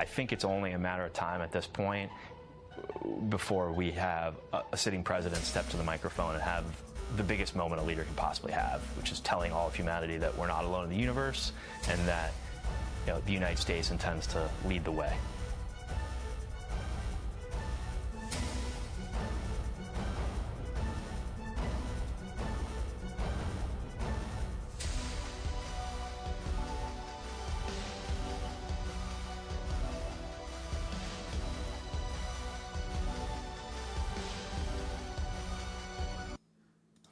I think it's only a matter of time at this point before we have a sitting president step to the microphone and have the biggest moment a leader can possibly have, which is telling all of humanity that we're not alone in the universe and that the United States intends to lead the way.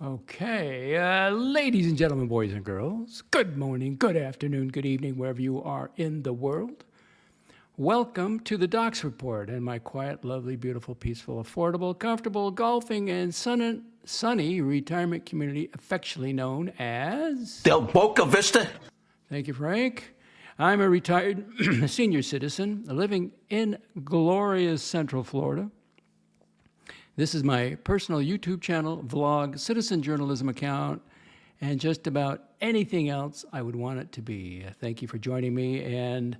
Okay, ladies and gentlemen, boys and girls, good morning, good afternoon, good evening, wherever you are in the world. Welcome to the Docs Report and my quiet, lovely, beautiful, peaceful, affordable, comfortable, golfing, and sunny retirement community affectionately known as... Del Boca Vista. Thank you, Frank. I'm a retired senior citizen living in glorious Central Florida. This is my personal YouTube channel, vlog, citizen journalism account, and just about anything else I would want it to be. Thank you for joining me. And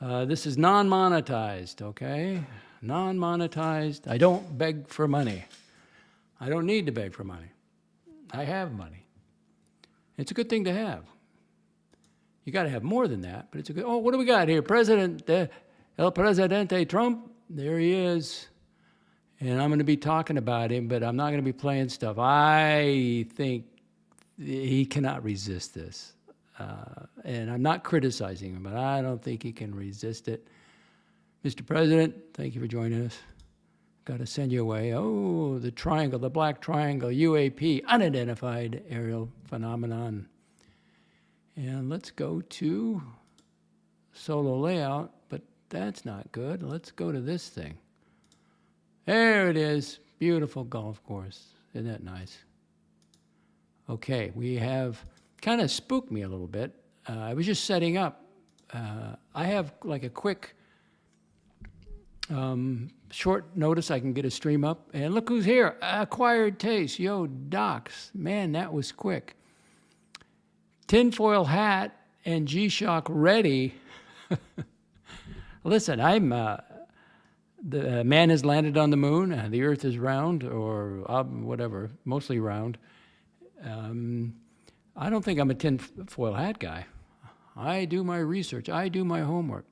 this is non-monetized, okay? Non-monetized. I don't beg for money. I don't need to beg for money. I have money. It's a good thing to have. You got to have more than that, but it's a good... Oh, what do we got here? El Presidente Trump. There he is. And I'm going to be talking about him, but I'm not going to be playing stuff. I think he cannot resist this. And I'm not criticizing him, but I don't think he can resist it. Mr. President, thank you for joining us. Got to send you away. Oh, the triangle, the black triangle, UAP, unidentified aerial phenomenon. And let's go to solo layout, but that's not good. Let's go to this thing. There it is. Beautiful golf course. Isn't that nice? Okay, we have kind of spooked me a little bit. I was just setting up. I have like a quick short notice I can get a stream up. And look who's here. Acquired Taste. Yo, Docs. Man, that was quick. Tinfoil hat and G-Shock ready. Listen, the man has landed on the moon. The earth is round, or whatever, mostly round. I don't think I'm a tinfoil hat guy. I do my research. I do my homework.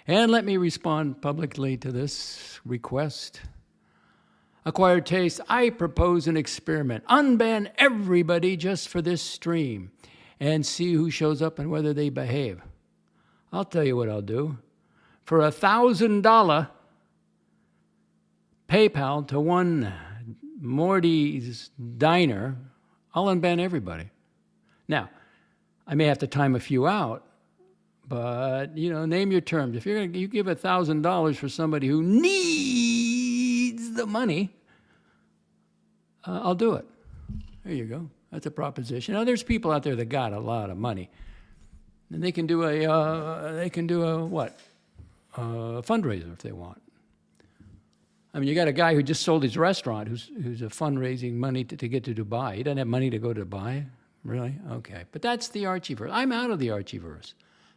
And let me respond publicly to this request. Acquired Taste, I propose an experiment. Unban everybody just for this stream and see who shows up and whether they behave. I'll tell you what I'll do. For $1,000 PayPal to one Morty's Diner, I'll unban everybody. Now, I may have to time a few out, but, name your terms. If you give $1,000 for somebody who needs the money, I'll do it. There you go. That's a proposition. Now, there's people out there that got a lot of money, and they can do a what? Fundraiser if they want. I mean, you got a guy who just sold his restaurant who's a fundraising money to get to Dubai. He doesn't have money to go to Dubai? Really? Okay. But that's the Archieverse. I'm out of the Archieverse.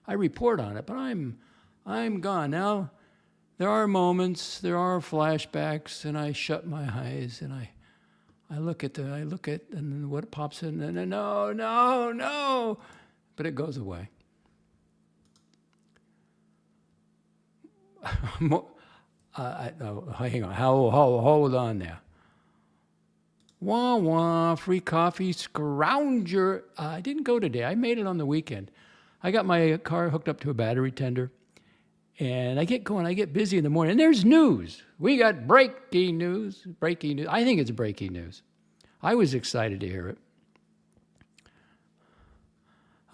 I report on it, but I'm gone. Now, there are moments, there are flashbacks, and I shut my eyes and I look at and what pops in, and no, but it goes away. Hang on. Hold on there. Wah, wah, free coffee, scrounger. I didn't go today. I made it on the weekend. I got my car hooked up to a battery tender, and I get going. I get busy in the morning, and there's news. We got breaking news. Breaking news. I think it's breaking news. I was excited to hear it.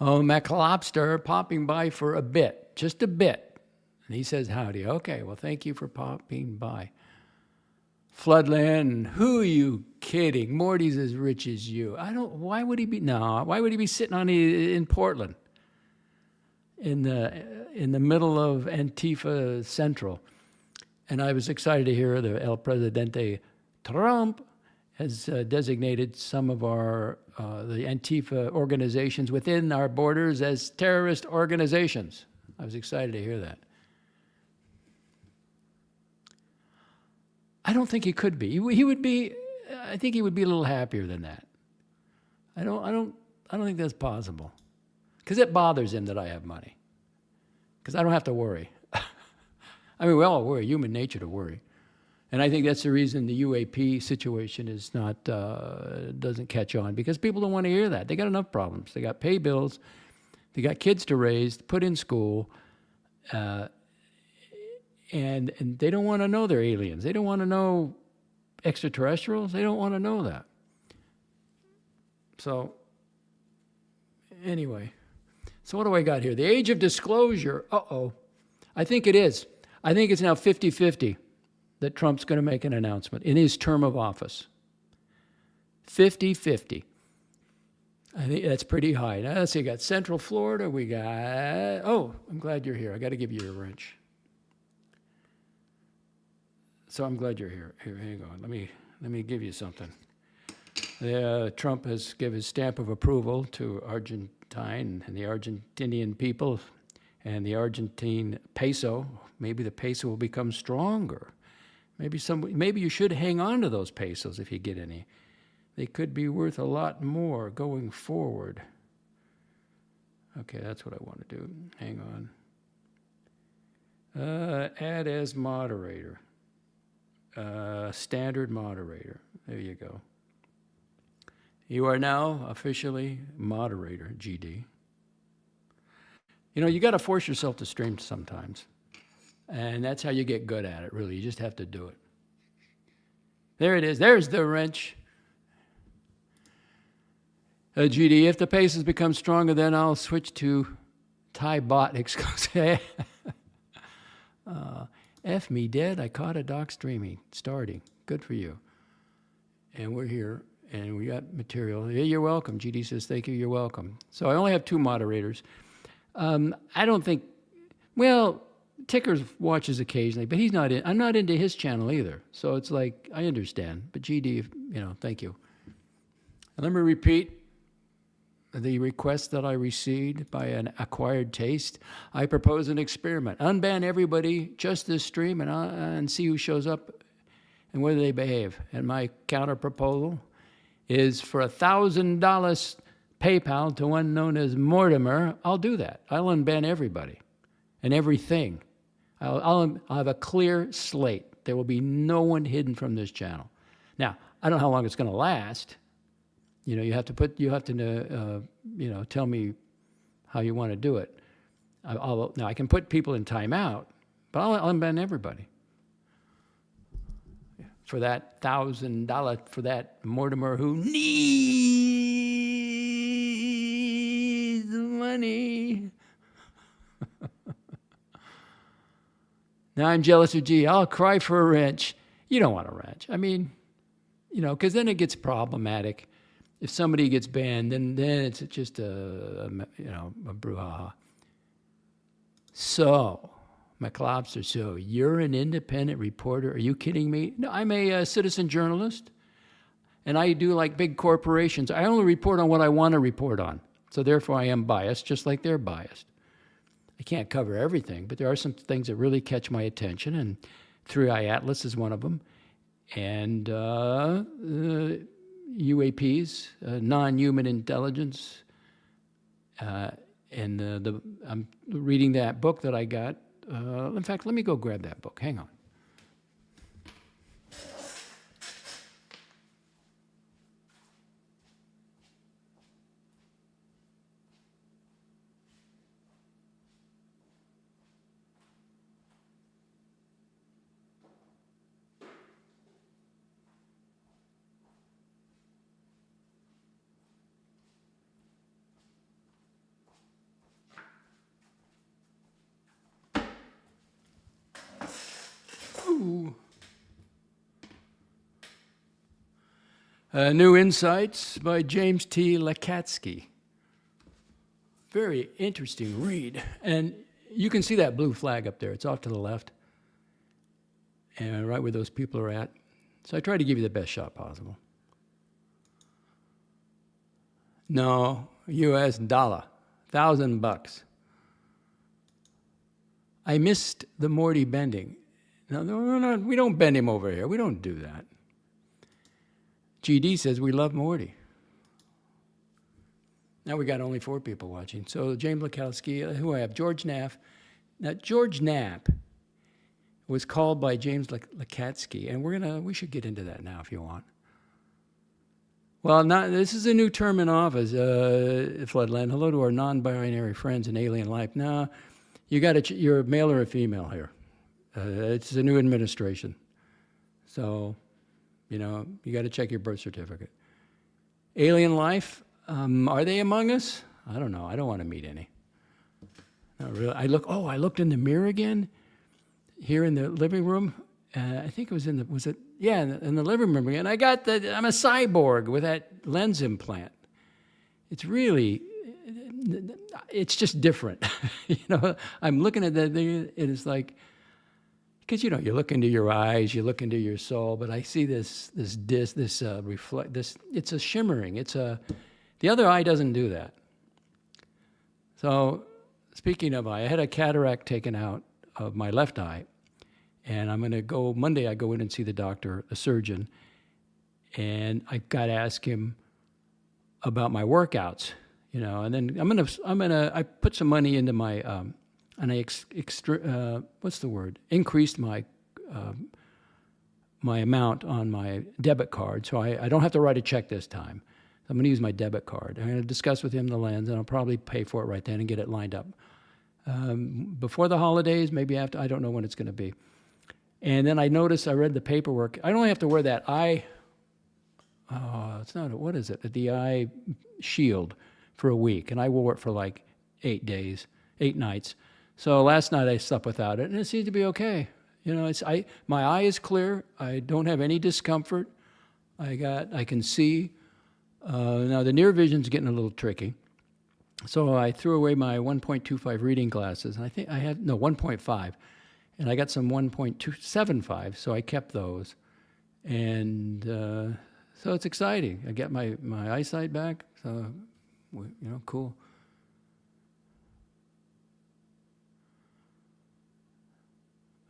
Oh, McLobster popping by for a bit, just a bit. And he says, howdy. Okay, well, thank you for popping by. Floodland, who are you kidding? Morty's as rich as you. Why would he be sitting in Portland in the middle of Antifa Central? And I was excited to hear the El Presidente Trump has designated some of the Antifa organizations within our borders as terrorist organizations. I was excited to hear that. I don't think he could be. He would be. I think he would be a little happier than that. I don't think that's possible, because it bothers him that I have money. Because I don't have to worry. I mean, we all worry. Human nature to worry. And I think that's the reason the UAP situation is not doesn't catch on, because people don't want to hear that. They got enough problems. They got pay bills. They got kids to raise, put in school, and they don't want to know they're aliens. They don't want to know extraterrestrials. They don't want to know that. So anyway, so what do I got here? The age of disclosure. Uh-oh. I think it is. I think it's now 50-50 that Trump's going to make an announcement in his term of office. 50-50. I think that's pretty high. Now, let's see, we got Central Florida. We got, oh, I'm glad you're here. I got to give you a wrench. So I'm glad you're here. Here, hang on. Let me give you something. Trump has given his stamp of approval to Argentine and the Argentinian people and the Argentine peso. Maybe the peso will become stronger. Maybe you should hang on to those pesos if you get any. They could be worth a lot more going forward. Okay, that's what I want to do. Hang on. Add as moderator. Standard moderator. There you go. You are now officially moderator, GD. You know, you got to force yourself to stream sometimes. And that's how you get good at it, really. You just have to do it. There it is. There's the wrench. GD, if the paces become stronger, then I'll switch to Thai bot exclusive. F me dead. I caught a doc streaming, starting. Good for you. And we're here, and we got material. Yeah, you're welcome. GD says, thank you, you're welcome. So I only have 2 moderators. I don't think, well, Tickers watches occasionally, but he's not in. I'm not into his channel either. So it's like, I understand. But GD, thank you. And let me repeat the request that I received by an acquired taste. I propose an experiment. Unban everybody, just this stream, and see who shows up and whether they behave. And my counter proposal is for $1,000 PayPal to one known as Mortimer. I'll do that. I'll unban everybody and everything. I'll have a clear slate. There will be no one hidden from this channel. Now, I don't know how long it's going to last. You have to tell me how you want to do it. Now, I can put people in timeout, but I'll unban everybody. For that $1,000, for that Mortimer who needs money. Now I'm jealous of G. I'll cry for a wrench. You don't want a wrench. I mean, because then it gets problematic. If somebody gets banned, then it's just a brouhaha. So, McLobster, so you're an independent reporter. Are you kidding me? No, I'm a citizen journalist, and I do like big corporations. I only report on what I want to report on. So therefore I am biased, just like they're biased. I can't cover everything, but there are some things that really catch my attention, and 3i Atlas is one of them. And UAPs, non-human intelligence, and I'm reading that book that I got. In fact, let me go grab that book. Hang on. New Insights by James T. Lacatski. Very interesting read. And you can see that blue flag up there. It's off to the left. And right where those people are at. So I try to give you the best shot possible. No, US dollar. $1,000. I missed the Morty bending. No, we don't bend him over here. We don't do that. GD says we love Morty. Now we got only 4 people watching. So James Lacatski, who I have, George Knapp. Now George Knapp was called by James Lacatski, and we should get into that now if you want. Well, this is a new term in office, Floodland. Hello to our non-binary friends in alien life. Now, you're a male or a female here. It's a new administration. So, you got to check your birth certificate. Alien life, are they among us? I don't know. I don't want to meet any. Not really. I looked in the mirror again here in the living room. I think it was in the living room again. I'm a cyborg with that lens implant. It's just different. I'm looking at that thing, and it's like, because you look into your eyes, you look into your soul, but I see this reflect this. It's a shimmering. The other eye doesn't do that. So, speaking of eye, I had a cataract taken out of my left eye. And I'm going to go, Monday I go in and see the doctor, the surgeon, and I got to ask him about my workouts, and then I put some money into my, and I increased my amount on my debit card, so I don't have to write a check this time. I'm going to use my debit card. I'm going to discuss with him the lens, and I'll probably pay for it right then and get it lined up. Before the holidays, maybe after, I don't know when it's going to be. And then I read the paperwork. I only have to wear that the eye shield for a week. And I wore it for like 8 nights. So last night I slept without it, and it seemed to be okay. My eye is clear. I don't have any discomfort. I can see. Now the near vision's getting a little tricky. So I threw away my 1.25 reading glasses. And I think I had, 1.5. And I got some 1.275, so I kept those. And so it's exciting. I get my eyesight back, so, cool.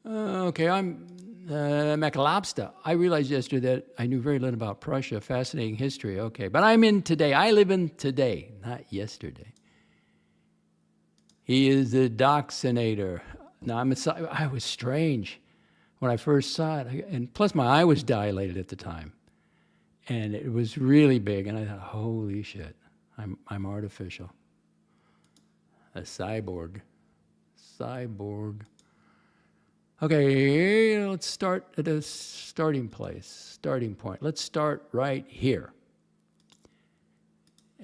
Okay, I'm Makalabsta. I realized yesterday that I knew very little about Prussia. Fascinating history. Okay, but I'm in today. I live in today, not yesterday. He is the Doxinator. Now, I was strange when I first saw it, and plus my eye was dilated at the time, and it was really big, and I thought, holy shit, I'm artificial. A cyborg. Okay, let's start at a starting point. Let's start right here.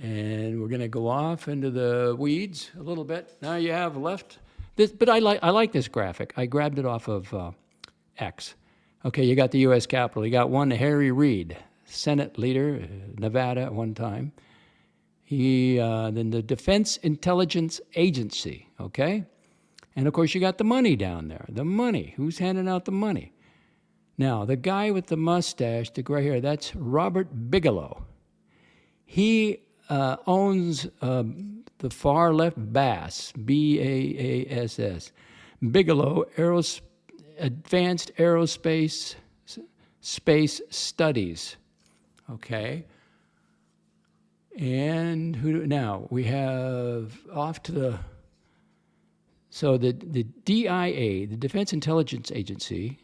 And we're going to go off into the weeds a little bit. Now you have left this, but I like this graphic. I grabbed it off of X. Okay, you got the U.S. Capitol. You got one Harry Reid, Senate leader, Nevada at one time. Then the Defense Intelligence Agency. Okay, and of course you got the money down there. The money. Who's handing out the money? Now the guy with the mustache, the gray hair. That's Robert Bigelow. He owns the far left BASS, BAASS, Bigelow Advanced Aerospace Space Studies. Okay. And now we have off to the, so the DIA, the Defense Intelligence Agency,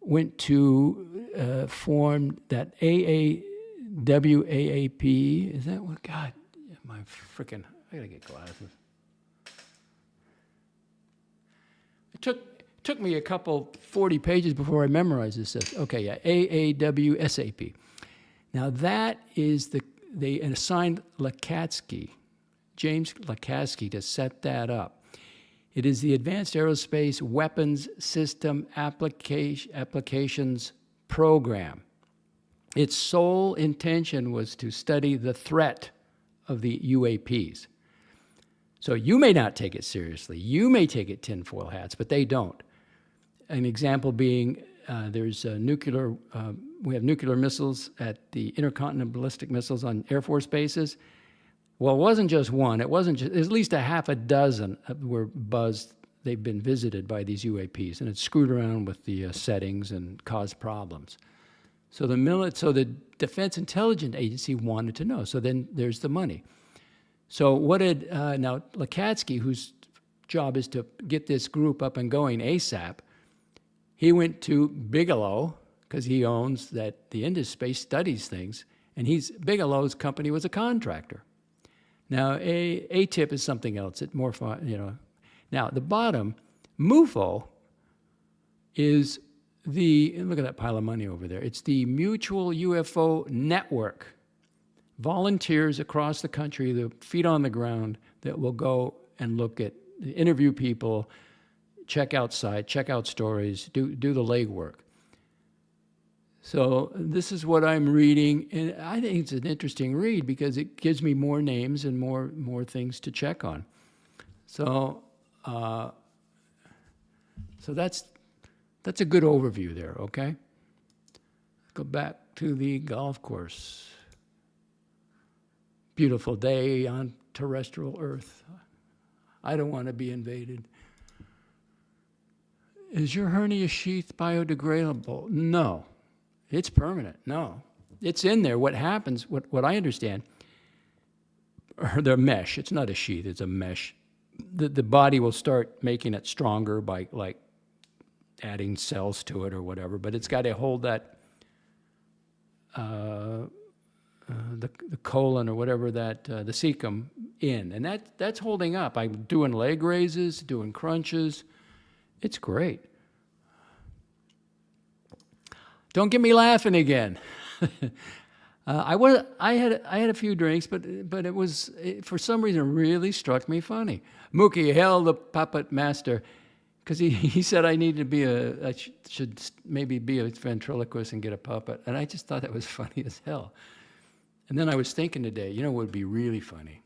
went to form that WAAP, is that what? God, I gotta get glasses. It took me a couple 40 pages before I memorized this stuff. Okay, yeah, AAWSAP. Now that is they assigned James Lacatski to set that up. It is the Advanced Aerospace Weapons System Applications Program. Its sole intention was to study the threat of the UAPs. So you may not take it seriously. You may take it tinfoil hats, but they don't. An example being there's we have nuclear missiles at the intercontinental ballistic missiles on Air Force bases. Well, it wasn't just one. It wasn't just, at least a half a dozen were buzzed they've been visited by these UAPs, and it's screwed around with the settings and caused problems. So the Defense Intelligence Agency wanted to know. So then there's the money. So what did now Lacatski, whose job is to get this group up and going ASAP, he went to Bigelow, because he owns the Indus Space studies things, and Bigelow's company was a contractor. Now, ATIP is something else. It's more fun, Now, at the bottom, MUFO is look at that pile of money over there. It's the Mutual UFO Network. Volunteers across the country, the feet on the ground, that will go and interview people, check out sites, check out stories, do the legwork. So this is what I'm reading, and I think it's an interesting read because it gives me more names and more things to check on. So that's a good overview there, okay? Go back to the golf course. Beautiful day on terrestrial Earth. I don't want to be invaded. Is your hernia sheath biodegradable? No. It's permanent. No. It's in there. What happens, what I understand, the mesh, it's not a sheath, it's a mesh. The body will start making it stronger by adding cells to it or whatever, but it's got to hold that the colon or whatever the cecum in, and that's holding up. I'm doing leg raises, doing crunches. It's great. Don't get me laughing again. I had a few drinks, but it for some reason really struck me funny. Mookie, hail the puppet master, because he said I need to I should maybe be a ventriloquist and get a puppet, and I just thought that was funny as hell. And then I was thinking today, what would be really funny?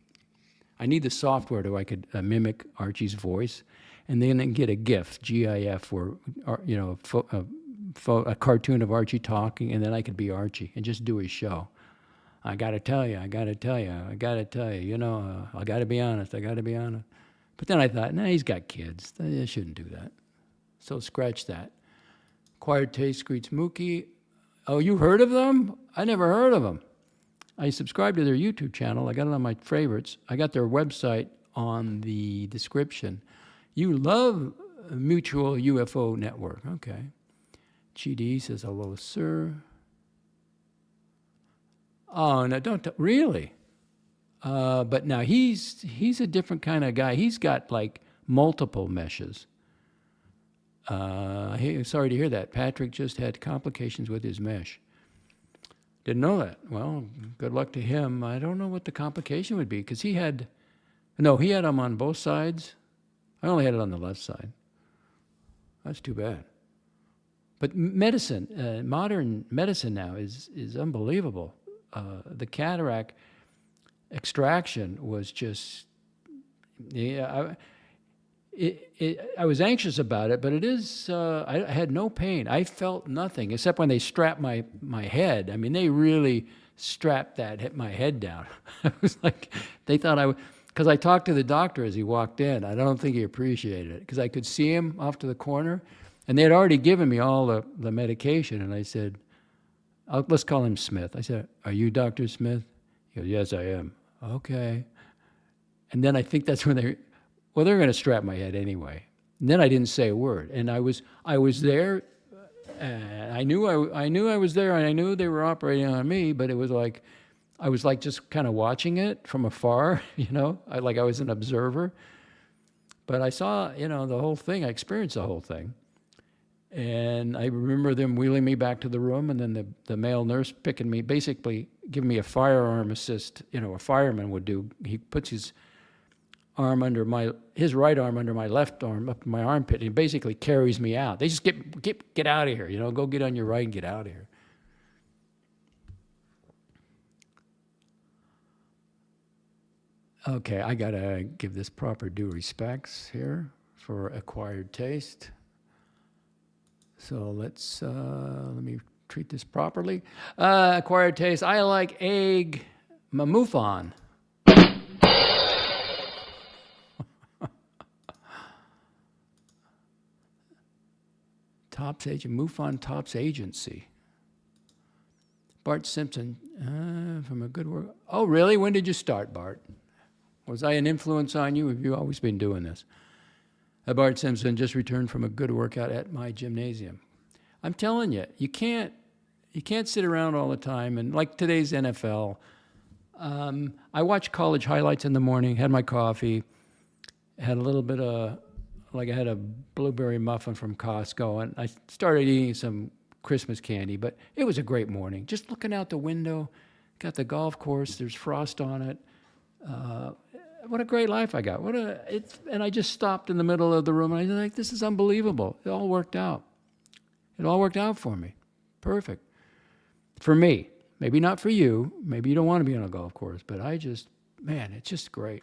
I need the software I could mimic Archie's voice, and then get a GIF, GIF, or a cartoon of Archie talking, and then I could be Archie and just do his show. I got to tell you, I got to be honest. But then I thought, he's got kids. I shouldn't do that. So scratch that. Acquired Taste greets Mookie. Oh, you heard of them? I never heard of them. I subscribed to their YouTube channel. I got it on my favorites. I got their website on the description. You love Mutual UFO Network. Okay. GD says, hello, sir. Oh, no, really? But now he's a different kind of guy. He's got multiple meshes. Sorry to hear that. Patrick just had complications with his mesh. Didn't know that. Well, good luck to him. I don't know what the complication would be, because he had them on both sides. I only had it on the left side. That's too bad. But medicine, modern medicine now is unbelievable. The cataract extraction was just, I was anxious about it, but it is, I had no pain. I felt nothing, except when they strapped my head. I mean, they really strapped my head down. It was like, they thought because I talked to the doctor as he walked in. I don't think he appreciated it, because I could see him off to the corner, and they had already given me all the medication, and I said, let's call him Smith. I said, are you Dr. Smith? He goes, yes, I am. Okay. And then I think that's when they're going to strap my head anyway. And then I didn't say a word. And I was there, and I knew I was there, and I knew they were operating on me, but it was like, I was just kind of watching it from afar, I was an observer. But I saw, the whole thing. I experienced the whole thing. And I remember them wheeling me back to the room, and then the male nurse picking me, basically giving me a firearm assist, a fireman would do. He puts his right arm under my left arm, up my armpit, and he basically carries me out. They just get out of here, go get on your right and get out of here. Okay, I gotta give this proper due respects here for Acquired Taste. So let me treat this properly. Acquired Taste, I like egg mamuffon. Topps agent, MUFON Topps agency. Bart Simpson, from a good work. Oh, really? When did you start, Bart? Was I an influence on you? Have you always been doing this? Bart Simpson just returned from a good workout at my gymnasium. I'm telling you, you can't sit around all the time. And like today's NFL, I watch college highlights in the morning, had my coffee, had a little bit of, like I had a blueberry muffin from Costco, and I started eating some Christmas candy, but it was a great morning. Just looking out the window, got the golf course, there's frost on it. What a great life I got. And I just stopped in the middle of the room, and I was like, this is unbelievable. It all worked out. It all worked out for me. Perfect. For me. Maybe not for you. Maybe you don't want to be on a golf course, but it's just great.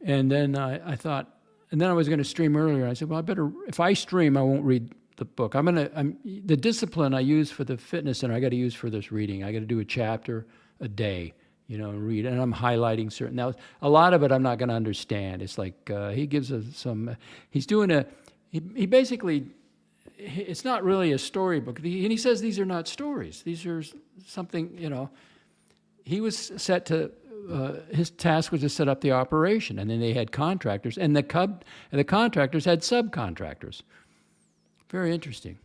And then I thought, and then I was going to stream earlier. I said, well, if I stream, I won't read the book. The discipline I use for the fitness center, I got to use for this reading. I got to do a chapter a day, and read. And I'm highlighting certain. Now, a lot of it I'm not going to understand. It's like he gives us some. He's doing he basically. It's not really a storybook, and he says these are not stories. These are something. He was set to. His task was to set up the operation, and then they had contractors, and the contractors had subcontractors. Very interesting.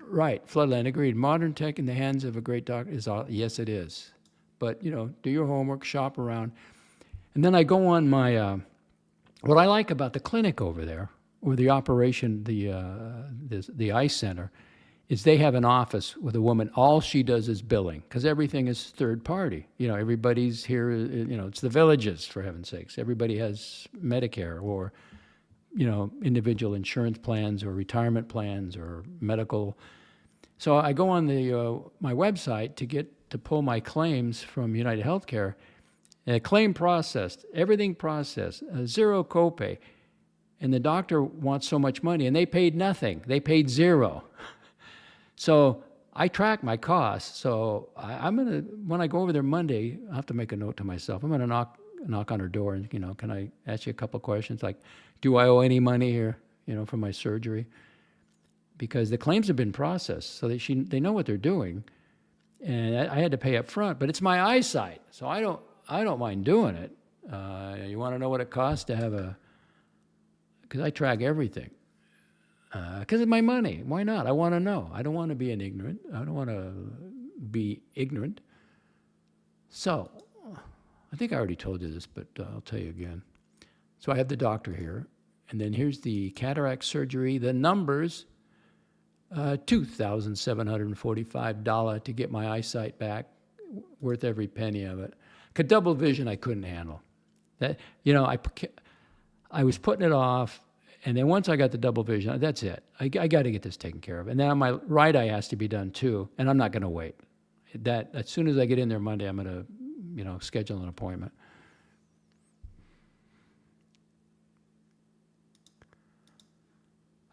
Right, Floodland agreed. Modern tech in the hands of a great doctor yes, it is. But do your homework, shop around, and then I go on my. What I like about the clinic over there, or the operation, the ice center, is they have an office with a woman. All she does is billing, because everything is third party. Everybody's here, it's the villages, for heaven's sakes. Everybody has Medicare or, individual insurance plans or retirement plans or medical. So I go on my website to pull my claims from United Healthcare. Claim processed, everything processed, zero copay. And the doctor wants so much money, and they paid nothing. They paid zero. So I track my costs. So I'm gonna, when I go over there Monday, I have to make a note to myself. I'm gonna knock on her door and, can I ask you a couple questions like, do I owe any money here, for my surgery? Because the claims have been processed, so they know what they're doing, and I had to pay up front. But it's my eyesight, so I don't mind doing it. You want to know what it costs to have because I track everything. Because of my money. Why not? I want to know. I don't want to be ignorant. I don't want to be ignorant. So, I think I already told you this, but I'll tell you again. So I have the doctor here, and then here's the cataract surgery. The numbers, $2,745 to get my eyesight back, worth every penny of it. Double vision I couldn't handle. That I was putting it off. And then once I got the double vision, that's it. I got to get this taken care of. And then on my right eye has to be done too, and I'm not going to wait. That as soon as I get in there Monday, I'm going to, schedule an appointment.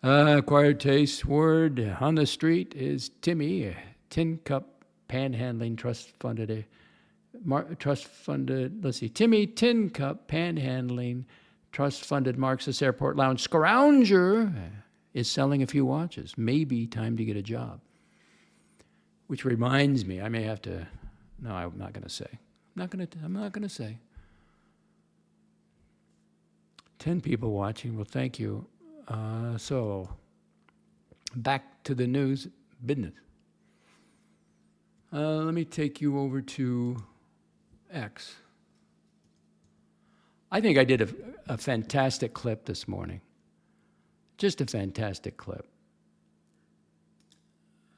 Acquired taste word on the street is Timmy, Tin Cup Panhandling Trust Funded. Timmy Tin Cup Panhandling Trust-funded Marxist Airport Lounge Scrounger is selling a few watches. Maybe time to get a job. Which reminds me, I may have to. No, I'm not going to say. I'm not going to say. 10 people watching. Well, thank you. So, back to the news business. Let me take you over to X. I think I did a fantastic clip this morning. Just a fantastic clip.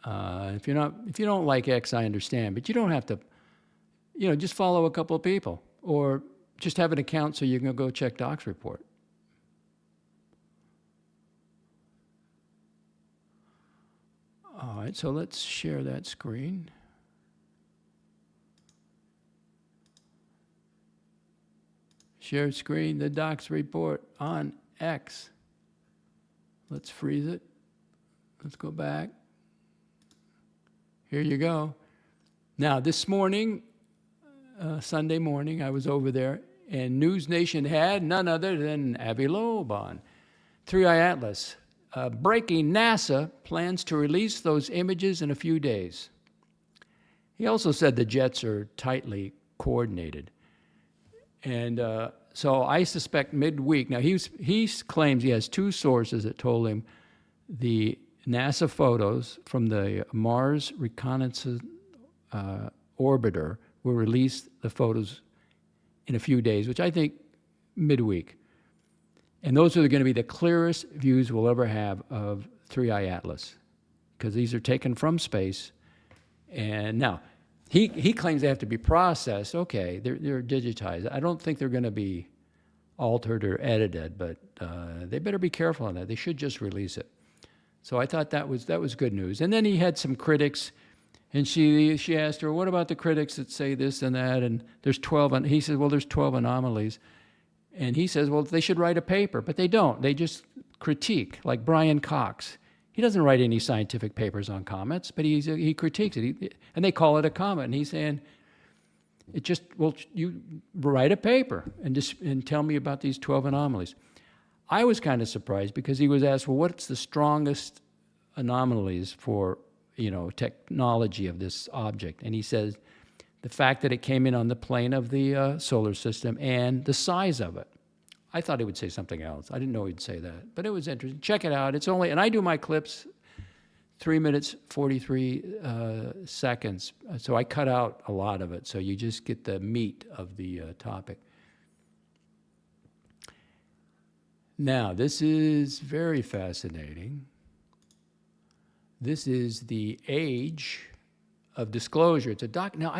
If you don't like X, I understand, but you don't have to, just follow a couple of people or just have an account so you can go check Doc's report. All right, so let's share that screen. Share screen, the Doc's report on X. Let's freeze it. Let's go back. Here you go. Now, this morning, Sunday morning, I was over there And News Nation had none other than Bigelow on 3i Atlas. Breaking: NASA plans to release those images in a few days. He also said the jets are tightly coordinated. And so I suspect midweek. Now, he claims he has two sources that told him the NASA photos from the Mars Reconnaissance Orbiter will release the photos in a few days, which I think midweek. And those are going to be the clearest views we'll ever have of 3i Atlas, because these are taken from space. And now, he claims they have to be processed. Okay, they're digitized. I don't think they're going to be altered or edited, but they better be careful on that. They should just release it. So I thought that was good news. And then he had some critics, and she asked her, what about the critics that say this and that? And there's 12, and he says, well, there's 12 anomalies. And he says, well, they should write a paper, but they don't. They just critique, like Brian Cox. He doesn't write any scientific papers on comets, but he critiques it. And they call it a comet. And he's saying, well, you write a paper and tell me about these 12 anomalies. I was kind of surprised because he was asked, well, what's the strongest anomalies for, technology of this object? And he says, the fact that it came in on the plane of the solar system and the size of it. I thought he would say something else. I didn't know he'd say that, but it was interesting. Check it out. It's only, and I do my clips 3 minutes, 43 seconds. So I cut out a lot of it. So you just get the meat of the topic. Now, this is very fascinating. This is the age of disclosure. It's a doc. Now,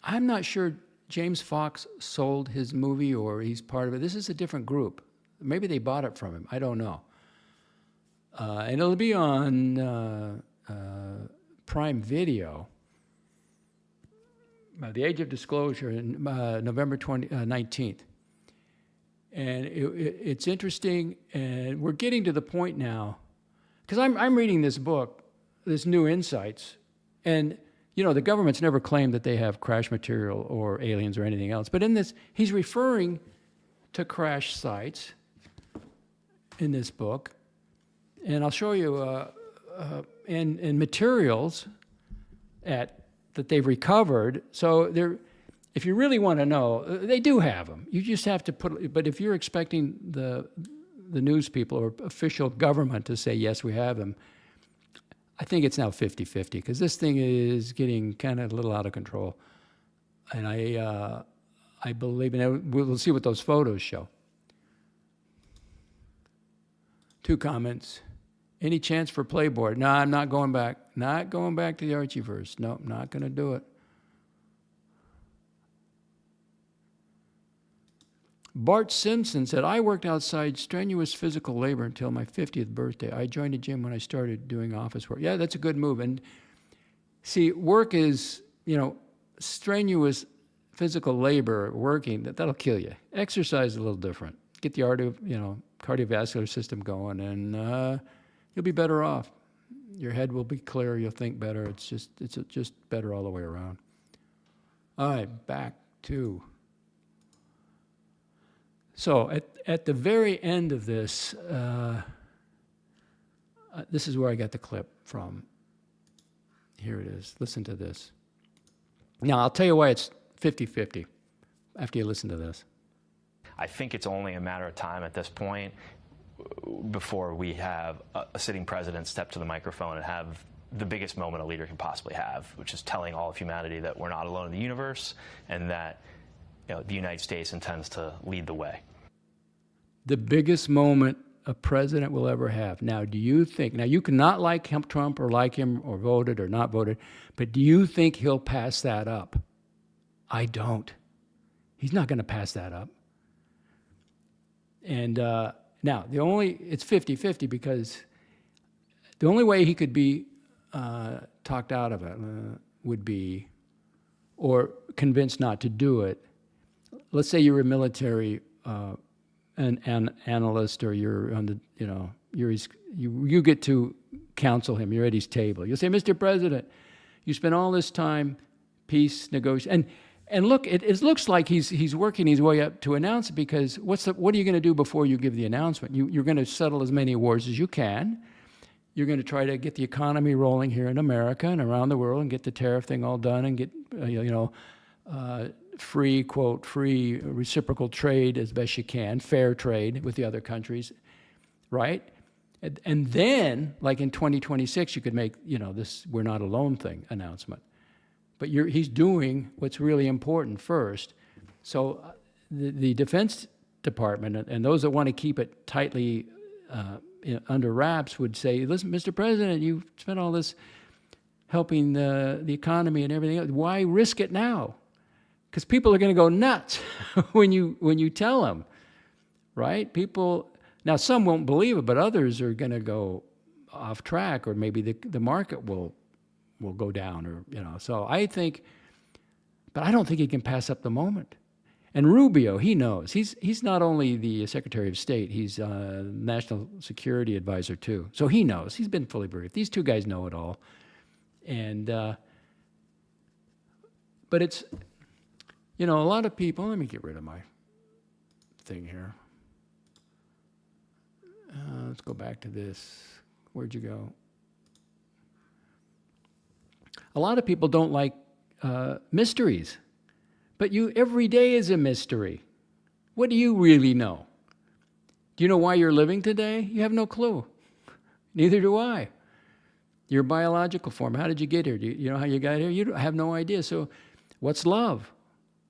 I'm not sure James Fox sold his movie or he's part of it. This is a different group. Maybe they bought it from him. I don't know. And it'll be on Prime Video. The Age of Disclosure, in November 19th. And it's interesting, and we're getting to the point now, because I'm reading this book, this New Insights, and the government's never claimed that they have crash material or aliens or anything else. But in this, he's referring to crash sites in this book. And I'll show you and materials that they've recovered. So if you really want to know, they do have them. You just have to but if you're expecting the news people or official government to say, yes, we have them, I think it's now 50-50, because this thing is getting kind of a little out of control. And I believe, and we'll see what those photos show. 2 comments. Any chance for Playboy? No, I'm not going back. Not going back to the Archieverse. No, not going to do it. Bart Simpson said, I worked outside strenuous physical labor until my 50th birthday. I joined a gym when I started doing office work. Yeah, that's a good move. And see, work is, strenuous physical labor, working, that'll kill you. Exercise is a little different. Get the cardiovascular system going, and you'll be better off. Your head will be clear. You'll think better. It's just better all the way around. All right, back to. So at the very end of this, this is where I got the clip from. Here it is. Listen to this. Now, I'll tell you why it's 50-50 after you listen to this. I think it's only a matter of time at this point before we have a sitting president step to the microphone and have the biggest moment a leader can possibly have, which is telling all of humanity that we're not alone in the universe and that the United States intends to lead the way. The biggest moment a president will ever have. Now, do you think, you cannot like Trump or like him or voted or not voted, but do you think he'll pass that up? I don't. He's not going to pass that up. And now, it's 50-50 because the only way he could be talked out of it would be, or convinced not to do it. Let's say you're a military an analyst, or you're on the, you get to counsel him. You're at his table. You'll say, Mr. President, you spent all this time peace negotiation, And look, it looks like he's working his way up to announce it, because what are you going to do before you give the announcement? You're going to settle as many wars as you can. You're going to try to get the economy rolling here in America and around the world, and get the tariff thing all done, and get free, quote, free reciprocal trade as best you can, fair trade with the other countries, right? And then, like in 2026, you could make, this "we're not alone" thing announcement. But he's doing what's really important first. So the Defense Department and those that want to keep it tightly under wraps would say, listen, Mr. President, you spent all this helping the economy and everything else. Why risk it now? Because people are going to go nuts when you tell them, right? People, now some won't believe it, but others are going to go off track, or maybe the market will go down, or So I think, but I don't think he can pass up the moment. And Rubio, he knows. He's not only the Secretary of State, he's National Security Advisor too. So he knows. He's been fully briefed. These two guys know it all. And but it's, a lot of people. Let me get rid of my thing here. Let's go back to this. Where'd you go? A lot of people don't like mysteries, but every day is a mystery. What do you really know? Do you know why you're living today? You have no clue. Neither do I. Your biological form, how did you get here? Do you know how you got here? You have no idea. So what's love?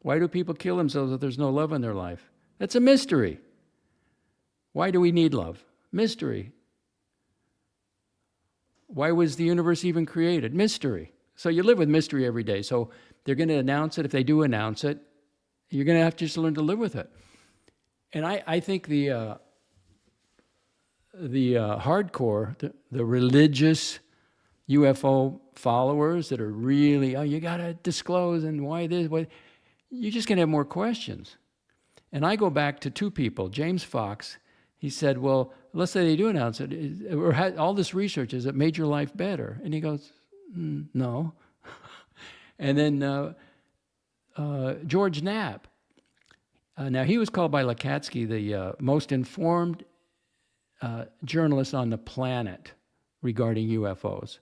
Why do people kill themselves if there's no love in their life? That's a mystery. Why do we need love? Mystery. Why was the universe even created? Mystery. So you live with mystery every day. So they're going to announce it. If they do announce it, you're going to have to just learn to live with it. And I think the hardcore, the religious UFO followers that are really, you got to disclose, and why this, why, you're just going to have more questions. And I go back to two people, James Fox. He said, well, let's say they do announce it, or all this research, has it made your life better? And he goes, no. And then George Knapp. Now, he was called by Lacatski the most informed journalist on the planet regarding UFOs.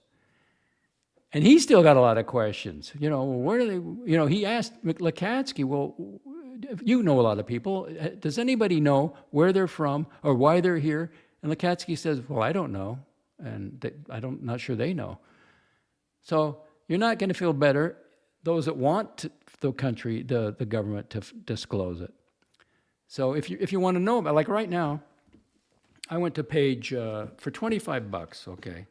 And he still got a lot of questions. Where do they, he asked Lacatski, well, you know a lot of people. Does anybody know where they're from or why they're here? And Lacatski says, well, I don't know. And not sure they know. So you're not going to feel better, those that want the country, the government to disclose it. So if you want to know about, like right now, I went to page, for $25, okay,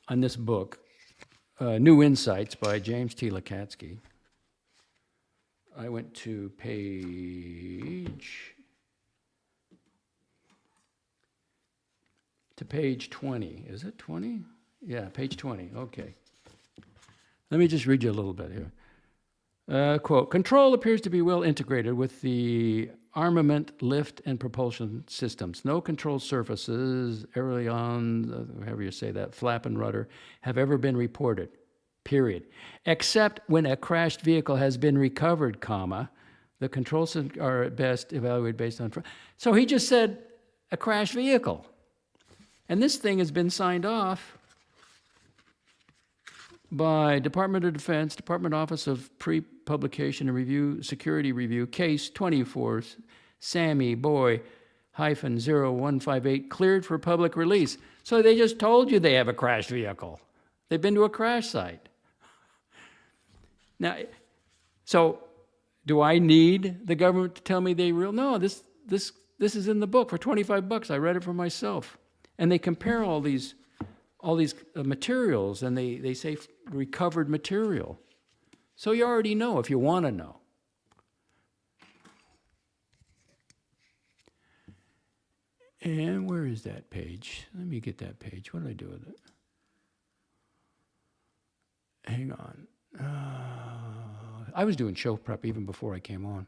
on this book, New Insights by James T. Lacatski. I went to page 20. Is it 20? Yeah, page 20, okay. Let me just read you a little bit here. Quote, control appears to be well integrated with the armament, lift, and propulsion systems. No control surfaces, ailerons, however you say that, flap and rudder, have ever been reported, period. Except when a crashed vehicle has been recovered, comma, the control systems are at best evaluated based on... So he just said a crashed vehicle. And this thing has been signed off by Department of Defense, Department Office of Pre-Publication and Review, Security Review, case 24, Sammy Boy -0158, cleared for public release. So they just told you they have a crashed vehicle. They've been to a crash site. Now, so do I need the government to tell me they real? No, this is in the book for $25. I read it for myself. And they compare all these materials, and they say recovered material. So you already know if you want to know. And where is that page? Let me get that page. What did I do with it? Hang on. I was doing show prep even before I came on.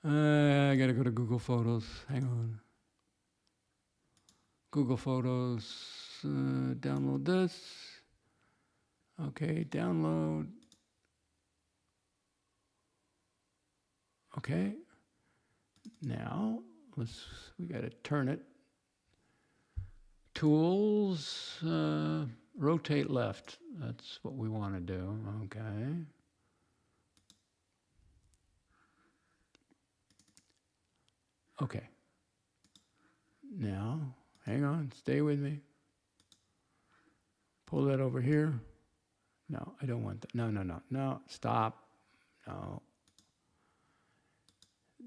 I got to go to Google Photos. Hang on. Google Photos, download this. Okay, download. Okay. Now, we got to turn it. Tools, rotate left. That's what we want to do. Okay. Okay. Now, hang on, stay with me. Pull that over here. No, I don't want that. No, stop. No.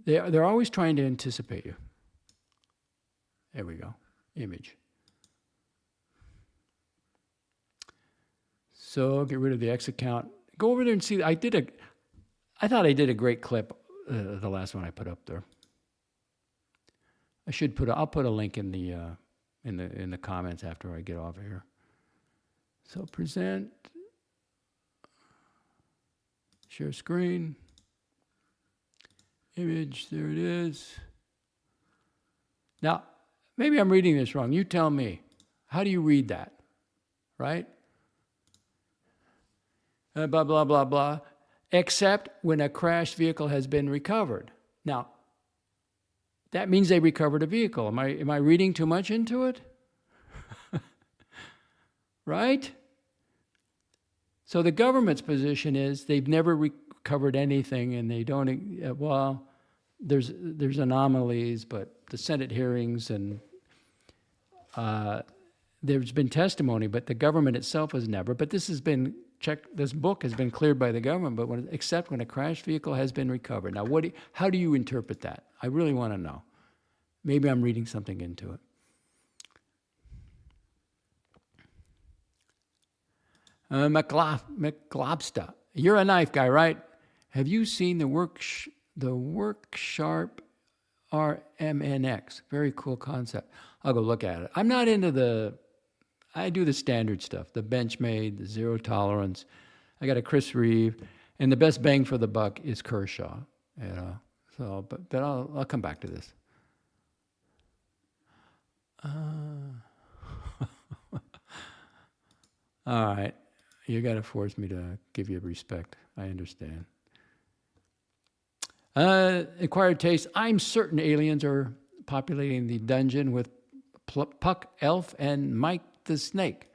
They're always trying to anticipate you. There we go. Image. So get rid of the X account. Go over there and see. I thought I did a great clip, the last one I put up there. I'll put a link in the comments after I get off of here. So present, share screen, image, there it is. Now, maybe I'm reading this wrong. You tell me. How do you read that? Right? Blah, blah, blah, blah. Except when a crashed vehicle has been recovered. Now, that means they recovered a vehicle. Am I reading too much into it? Right? So the government's position is they've never recovered anything, and they don't. Well, there's anomalies, but the Senate hearings and there's been testimony, but the government itself has never. But this has been checked. This book has been cleared by the government, but except when a crashed vehicle has been recovered. Now, how do you interpret that? I really want to know. Maybe I'm reading something into it. McLobster, you're a knife guy, right? Have you seen the Worksharp RMNX? Very cool concept. I'll go look at it. I'm not into I do the standard stuff, the Benchmade, the zero tolerance. I got a Chris Reeve, and the best bang for the buck is Kershaw. So, but I'll come back to this. All right. You got to force me to give you respect. I understand. Acquired taste. I'm certain aliens are populating the dungeon with Puck, Elf, and Mike the Snake.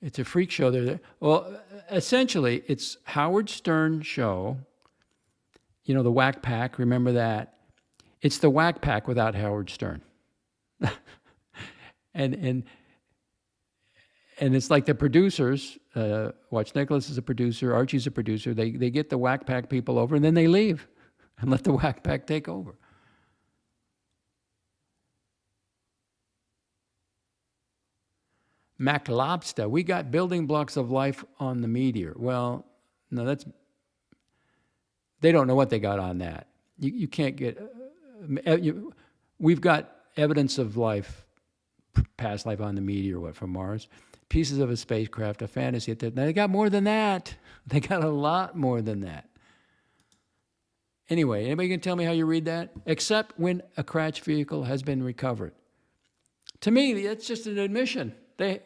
It's a freak show. Well, essentially, it's Howard Stern show. You know, the Whack Pack. Remember that? It's the Whack Pack without Howard Stern. and it's like the producers, Watch Nicholas is a producer, Archie's a producer, they get the Whack Pack people over and then they leave and let the Whack Pack take over. McLobster, we got building blocks of life on the meteor. Well, no, they don't know what they got on that. You can't get, we've got evidence of life, past life on the meteor, from Mars. Pieces of a spacecraft, a fantasy. They got more than that. They got a lot more than that. Anyway, anybody can tell me how you read that? Except when a crashed vehicle has been recovered. To me, that's just an admission. They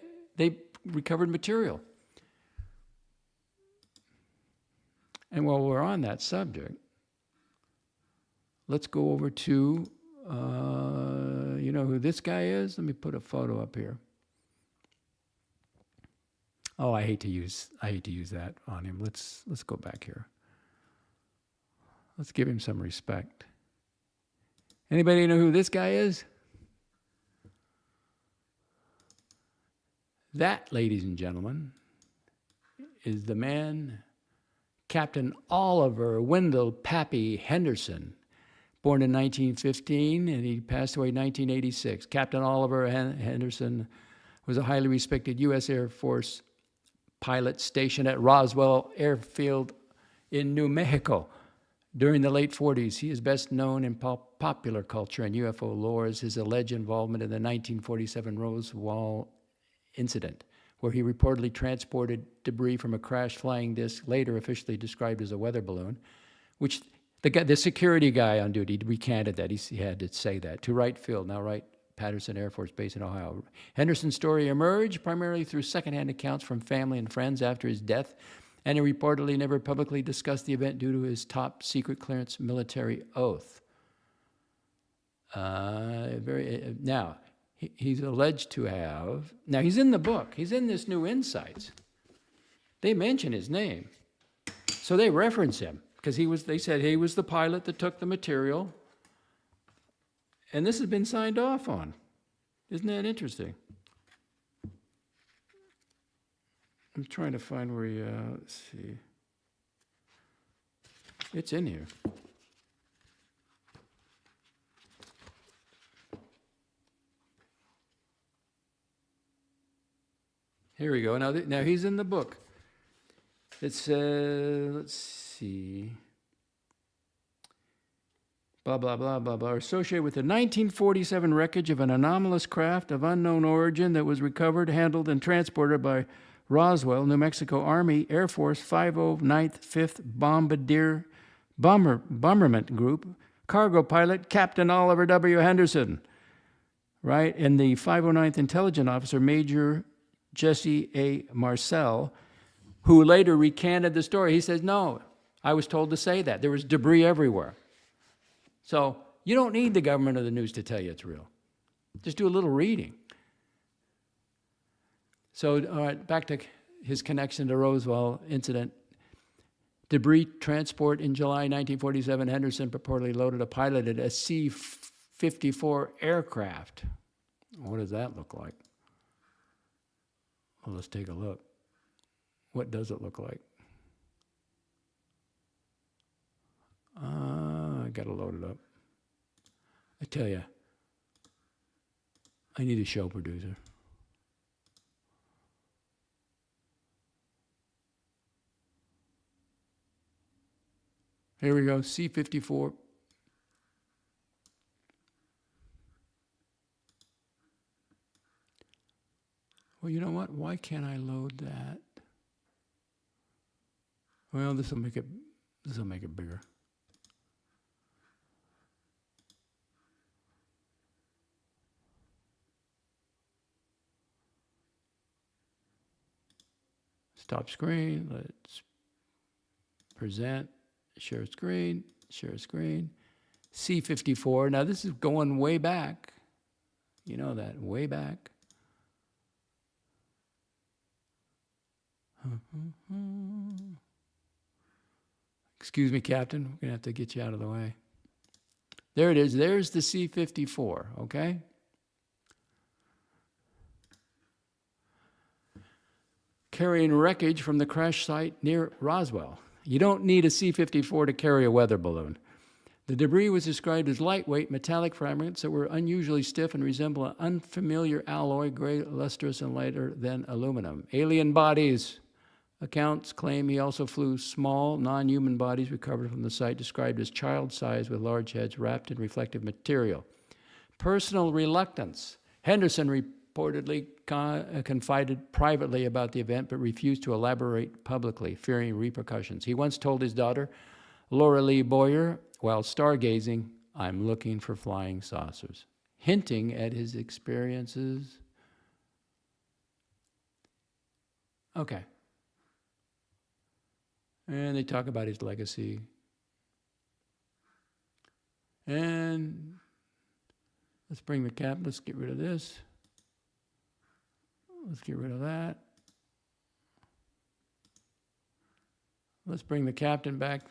recovered material. And while we're on that subject, let's go over to, you know who this guy is? Let me put a photo up here. Oh, I hate to use that on him. Let's go back here. Let's give him some respect. Anybody know who this guy is? That, ladies and gentlemen, is the man, Captain Oliver Wendell Pappy Henderson, born in 1915, and he passed away in 1986. Captain Oliver Henderson was a highly respected U.S. Air Force pilot stationed at Roswell Airfield in New Mexico. During the late 40s, he is best known in popular culture and UFO lore as his alleged involvement in the 1947 Roswell incident, where he reportedly transported debris from a crashed flying disc, later officially described as a weather balloon, which the security guy on duty recanted that. He had to say that, to right field. Now, right Patterson Air Force Base in Ohio. Henderson's story emerged primarily through secondhand accounts from family and friends after his death, and he reportedly never publicly discussed the event due to his top secret clearance military oath. Now, he's alleged to have, now he's in the book, he's in this new Insights. They mention his name. So they reference him, because they said he was the pilot that took the material, and this has been signed off on. Isn't that interesting? I'm trying to find where he, let's see. It's in here. Here we go. Now he's in the book. It's, let's see. Blah, blah, blah, blah, blah. Associated with the 1947 wreckage of an anomalous craft of unknown origin that was recovered, handled, and transported by Roswell, New Mexico Army Air Force 509th 5th Bomberment Group, cargo pilot Captain Oliver W. Henderson, right? And the 509th Intelligence Officer Major Jesse A. Marcel, who later recanted the story. He says, no, I was told to say that. There was debris everywhere. So you don't need the government or the news to tell you it's real. Just do a little reading. So, all right, back to his connection to Roswell incident. Debris transport in July 1947, Henderson purportedly loaded a piloted a C-54 aircraft. What does that look like? Well, let's take a look. What does it look like? I got to load it up. I tell you, I need a show producer. Here we go, C-54. Well, you know what? Why can't I load that? Well, this will make it bigger. Stop screen. Let's present. Share screen. Share screen. C-54. Now this is going way back. You know that, way back. Excuse me, Captain. We're going to have to get you out of the way. There it is. There's the C-54, okay? Carrying wreckage from the crash site near Roswell. You don't need a C-54 to carry a weather balloon. The debris was described as lightweight metallic fragments that were unusually stiff and resemble an unfamiliar alloy, gray, lustrous, and lighter than aluminum. Alien bodies. Accounts claim he also flew small, non-human bodies recovered from the site, described as child-sized with large heads wrapped in reflective material. Personal reluctance. Henderson reportedly confided privately about the event, but refused to elaborate publicly, fearing repercussions. He once told his daughter, Laura Lee Boyer, while stargazing, "I'm looking for flying saucers," hinting at his experiences. Okay. And they talk about his legacy. And let's bring the cap. Let's get rid of this. Let's get rid of that. Let's bring the captain back.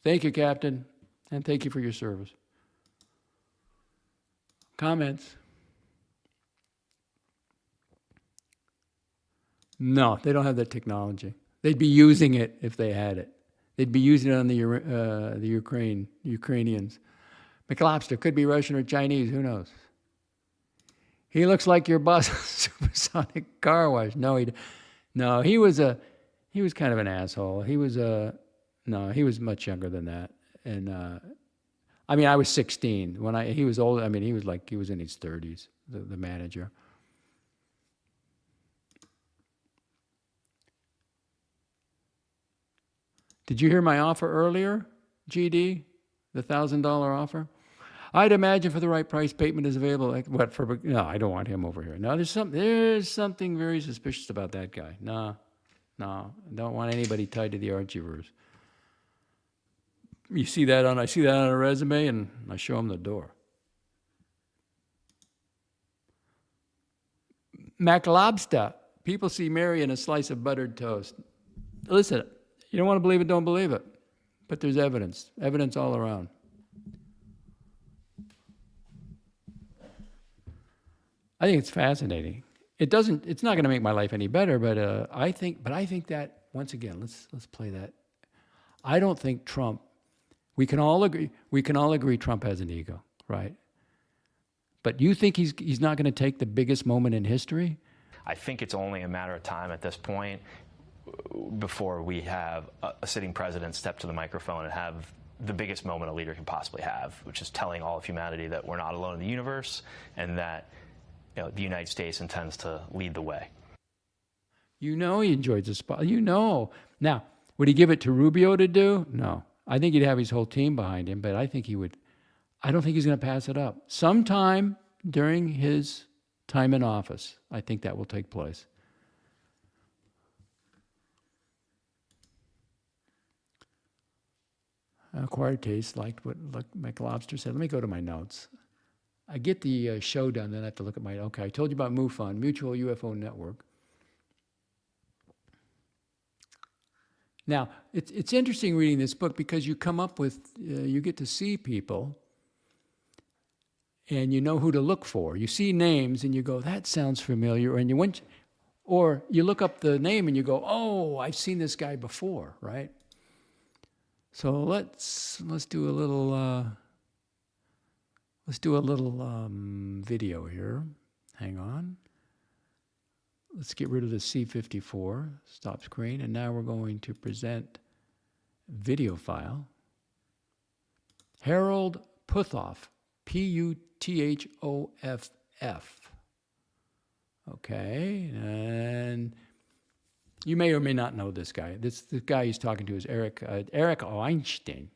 Thank you, Captain, and thank you for your service. Comments? No, they don't have that technology. They'd be using it if they had it. They'd be using it on the Ukrainians. McLobster could be Russian or Chinese. Who knows? He looks like your boss, supersonic car wash. No, he was kind of an asshole. He was much younger than that. And I was 16 when he was old. He was in his 30s. The manager. Did you hear my offer earlier, GD? The $1,000 offer? I'd imagine for the right price, Bateman is available. Like, what for? No, I don't want him over here. No, there's something very suspicious about that guy. No, I don't want anybody tied to the Archieverse. I see that on a resume, and I show him the door. McLobster. People see Mary in a slice of buttered toast. Listen, you don't want to believe it, don't believe it. But there's evidence all around. I think it's fascinating. It's not going to make my life any better, but I think that, once again, let's play that. I don't think Trump, we can all agree Trump has an ego, right? But you think he's not going to take the biggest moment in history? I think it's only a matter of time at this point before we have a sitting president step to the microphone and have the biggest moment a leader can possibly have, which is telling all of humanity that we're not alone in the universe and that the United States intends to lead the way. He enjoys the spot. Now, would he give it to Rubio to do? No. I think he'd have his whole team behind him, but I think he would. I don't think he's going to pass it up. Sometime during his time in office, I think that will take place. Acquired taste, liked what McLobster said. Let me go to my notes. I get the show done, then I have to look at my, okay, I told you about MUFON, Mutual UFO Network. Now, it's interesting reading this book because you come up with, you get to see people and you know who to look for. You see names and you go, that sounds familiar. And or you look up the name and you go, oh, I've seen this guy before, right? So let's do a little video here. Hang on. Let's get rid of the C54, stop screen, and now we're going to present video file. Harold Puthoff, Puthoff. Okay, and you may or may not know this guy. The guy he's talking to is Eric Weinstein.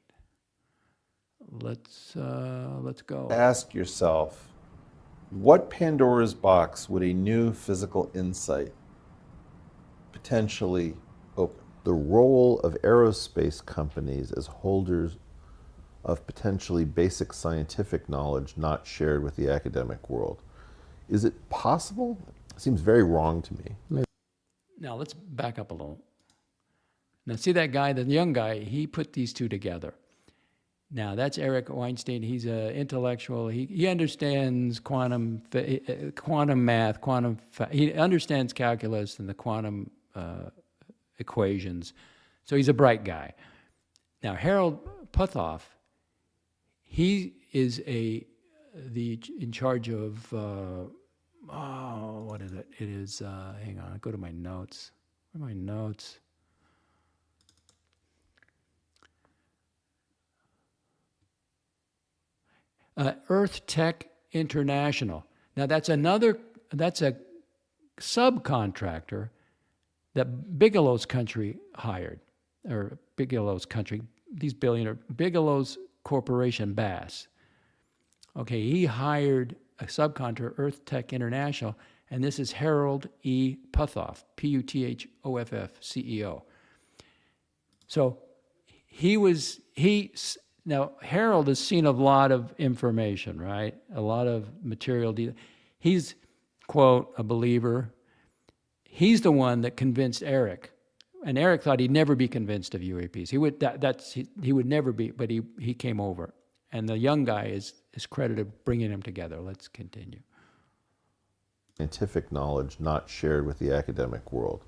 Let's go. Ask yourself, what Pandora's box would a new physical insight potentially open? The role of aerospace companies as holders of potentially basic scientific knowledge not shared with the academic world. Is it possible? It seems very wrong to me. Now let's back up a little. Now see that guy, the young guy, he put these two together. Now, that's Eric Weinstein. He's an intellectual. He understands quantum math, he understands calculus and the quantum equations. So he's a bright guy. Now, Harold Puthoff, he is in charge of, what is it? It is, hang on, I'll go to my notes. Where are my notes? Earth Tech International. Now that's a subcontractor that Bigelow's country hired, or Bigelow's country, Bigelow's Corporation Bass. Okay, he hired a subcontractor, Earth Tech International, and this is Harold E. Puthoff, Puthoff, CEO. So now, Harold has seen a lot of information, right? A lot of material. He's, quote, a believer. He's the one that convinced Eric. And Eric thought he'd never be convinced of UAPs. He would never be, but he came over. And the young guy is credited bringing them together. Let's continue. Scientific knowledge not shared with the academic world.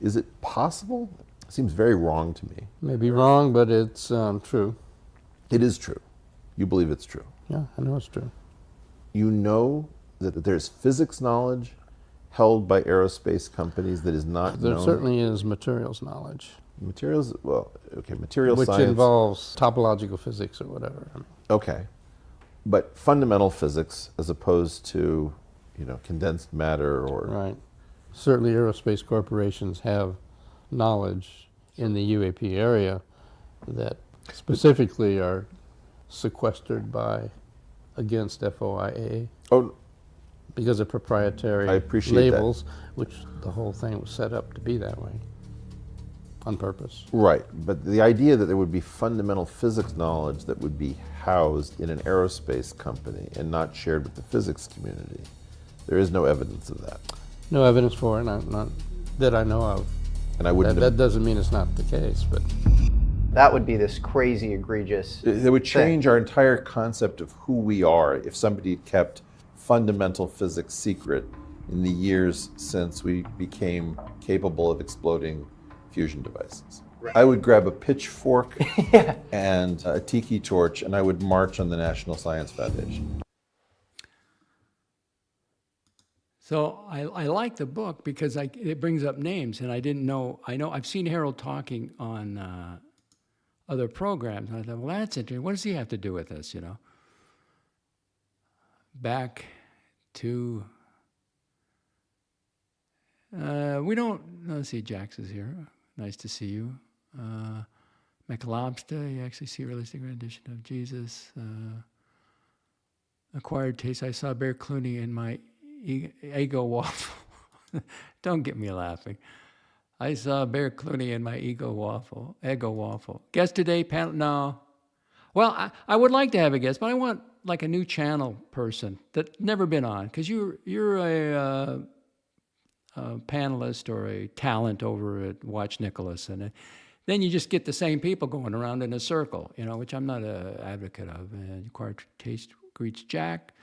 Is it possible? It seems very wrong to me. May be wrong, but it's true. It is true. You believe it's true. Yeah, I know it's true. You know that there's physics knowledge held by aerospace companies that is not known? There certainly is materials knowledge. Materials, well, okay, material which science. Which involves topological physics or whatever. Okay. But fundamental physics as opposed to, condensed matter or... Right. Certainly aerospace corporations have knowledge in the UAP area that specifically are sequestered by against FOIA Oh, because of proprietary I appreciate that. labels, which the whole thing was set up to be that way on purpose. right. But the idea that there would be fundamental physics knowledge that would be housed in an aerospace company and not shared with the physics community, there is no evidence of that. No evidence for it, not that I know of. And I wouldn't. That doesn't mean it's not the case, but That would be this crazy, egregious. It would change our entire concept of who we are if somebody kept fundamental physics secret in the years since we became capable of exploding fusion devices. Right. I would grab a pitchfork and a tiki torch, and I would march on the National Science Foundation. So I like the book because it brings up names, and I didn't know. I've seen Harold talking on other programs, and I thought, well, that's interesting. What does he have to do with this? Back to we don't. Let's see, Jax is here. Nice to see you. McLobster, you actually see realistic rendition of Jesus. Acquired taste. I saw Bear Clooney in my ego waffle. Don't get me laughing. I saw Bear Clooney in my ego waffle. Guest today, panel? No. Well, I would like to have a guest, but I want like a new channel person that's never been on, because you're a panelist or a talent over at Watch Nicholas, and then you just get the same people going around in a circle, which I'm not an advocate of. And Acquired Taste greets Jack.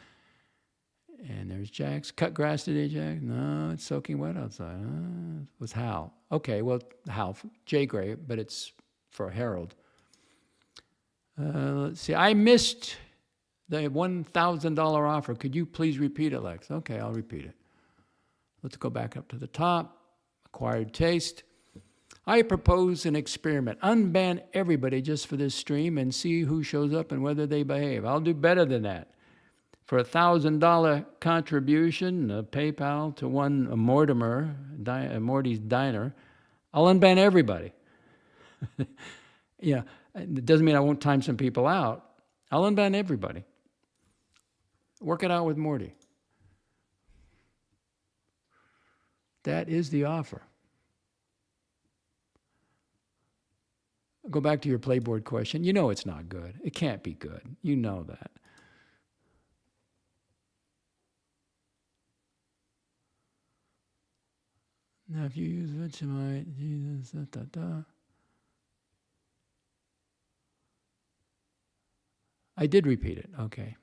And there's Jack's. Cut grass today, Jack? No, it's soaking wet outside. It was Hal. Okay, well, Hal, J. Gray, but it's for Harold. Let's see. I missed the $1,000 offer. Could you please repeat it, Lex? Okay, I'll repeat it. Let's go back up to the top. Acquired Taste. I propose an experiment. Unban everybody just for this stream and see who shows up and whether they behave. I'll do better than that. For $1,000 contribution, PayPal to one Morty's Diner, I'll unban everybody. Yeah, it doesn't mean I won't time some people out. I'll unban everybody. Work it out with Morty. That is the offer. Go back to your Playboard question. You know it's not good. It can't be good. You know that. Now, if you use Vegemite, Jesus, I did repeat it. Okay.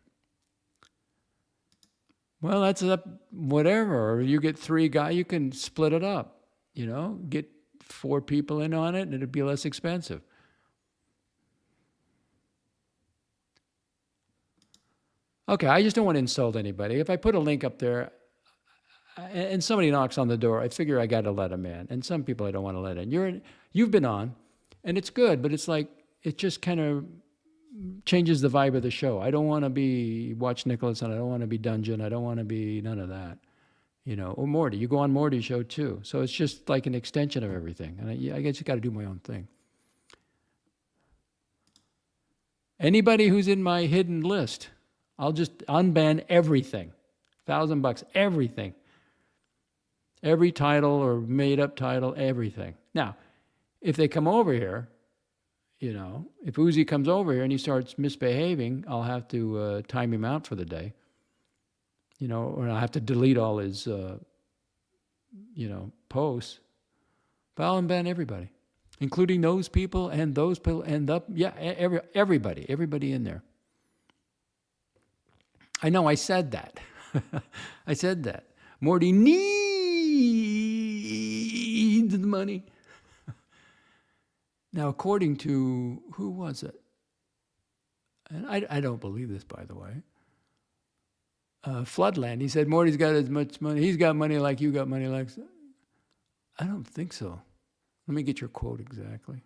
Well, that's up, whatever. Or you get 3 guys, you can split it up. Get 4 people in on it, and it'd be less expensive. Okay, I just don't want to insult anybody. If I put a link up there, and somebody knocks on the door, I figure I got to let them in. And some people I don't want to let in. You've been on, and it's good, but it's like, it just kind of changes the vibe of the show. I don't want to be Watch Nicholas, and I don't want to be Dungeon. I don't want to be none of that. Or Morty. You go on Morty's show too. So it's just like an extension of everything. And I guess you got to do my own thing. Anybody who's in my hidden list, I'll just unban everything. $1,000, everything. Every title or made-up title, everything. Now, if they come over here, if Uzi comes over here and he starts misbehaving, I'll have to time him out for the day. Or I'll have to delete all his, posts. But I'll unban everybody, including those people and those people and everybody in there. I know I said that. I said that. Morty needs the money. Now, according to, who was it? And I don't believe this, by the way. Floodland, he said, Morty's got as much money. He's got money like you got money like. I don't think so. Let me get your quote exactly.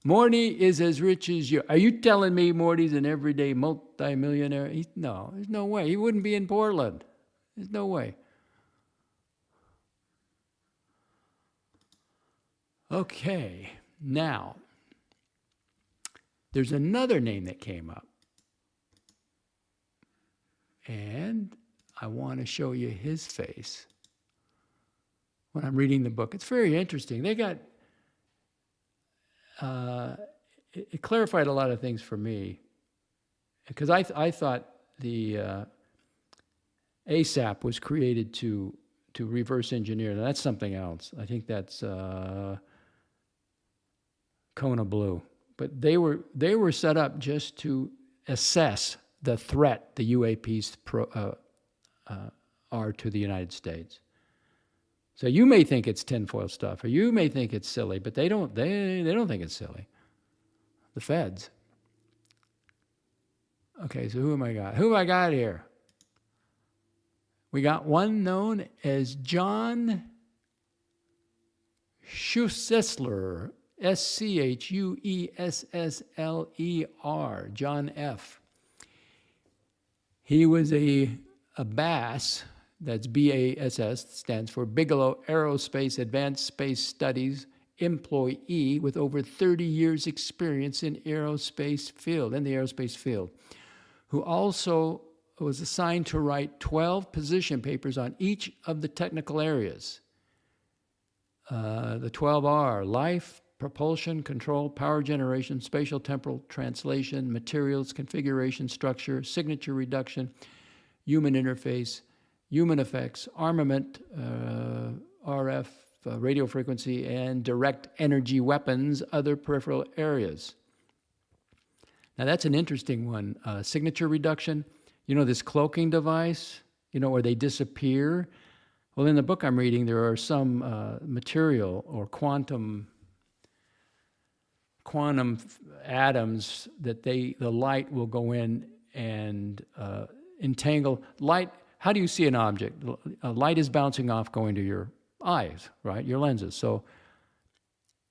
Morty is as rich as you. Are you telling me Morty's an everyday multimillionaire? No, there's no way. He wouldn't be in Portland. There's no way. Okay, now, there's another name that came up. And I want to show you his face when I'm reading the book. It's very interesting. They got, it clarified a lot of things for me. Because I thought the ASAP was created to reverse engineer. Now, that's something else. I think that's Kona Blue. But they were set up just to assess the threat the UAPs are to the United States. So you may think it's tinfoil stuff, or you may think it's silly, but they don't think it's silly. The feds. Okay, so who have I got? Who have I got here? We got one known as John Schuessler, Schuessler, John F. He was a BASS, that's BASS, stands for Bigelow Aerospace Advanced Space Studies employee with over 30 years experience in the aerospace field, who also was assigned to write 12 position papers on each of the technical areas. The 12 are life, propulsion, control, power generation, spatial temporal translation, materials, configuration, structure, signature reduction, human interface, human effects, armament, RF, radio frequency, and direct energy weapons, other peripheral areas. Now that's an interesting one. Signature reduction, you know, this cloaking device, you know, where they disappear. Well, in the book I'm reading, there are some material or quantum atoms that the light will go in and entangle. Light, how do you see an object? Light is bouncing off going to your eyes, right? Your lenses. So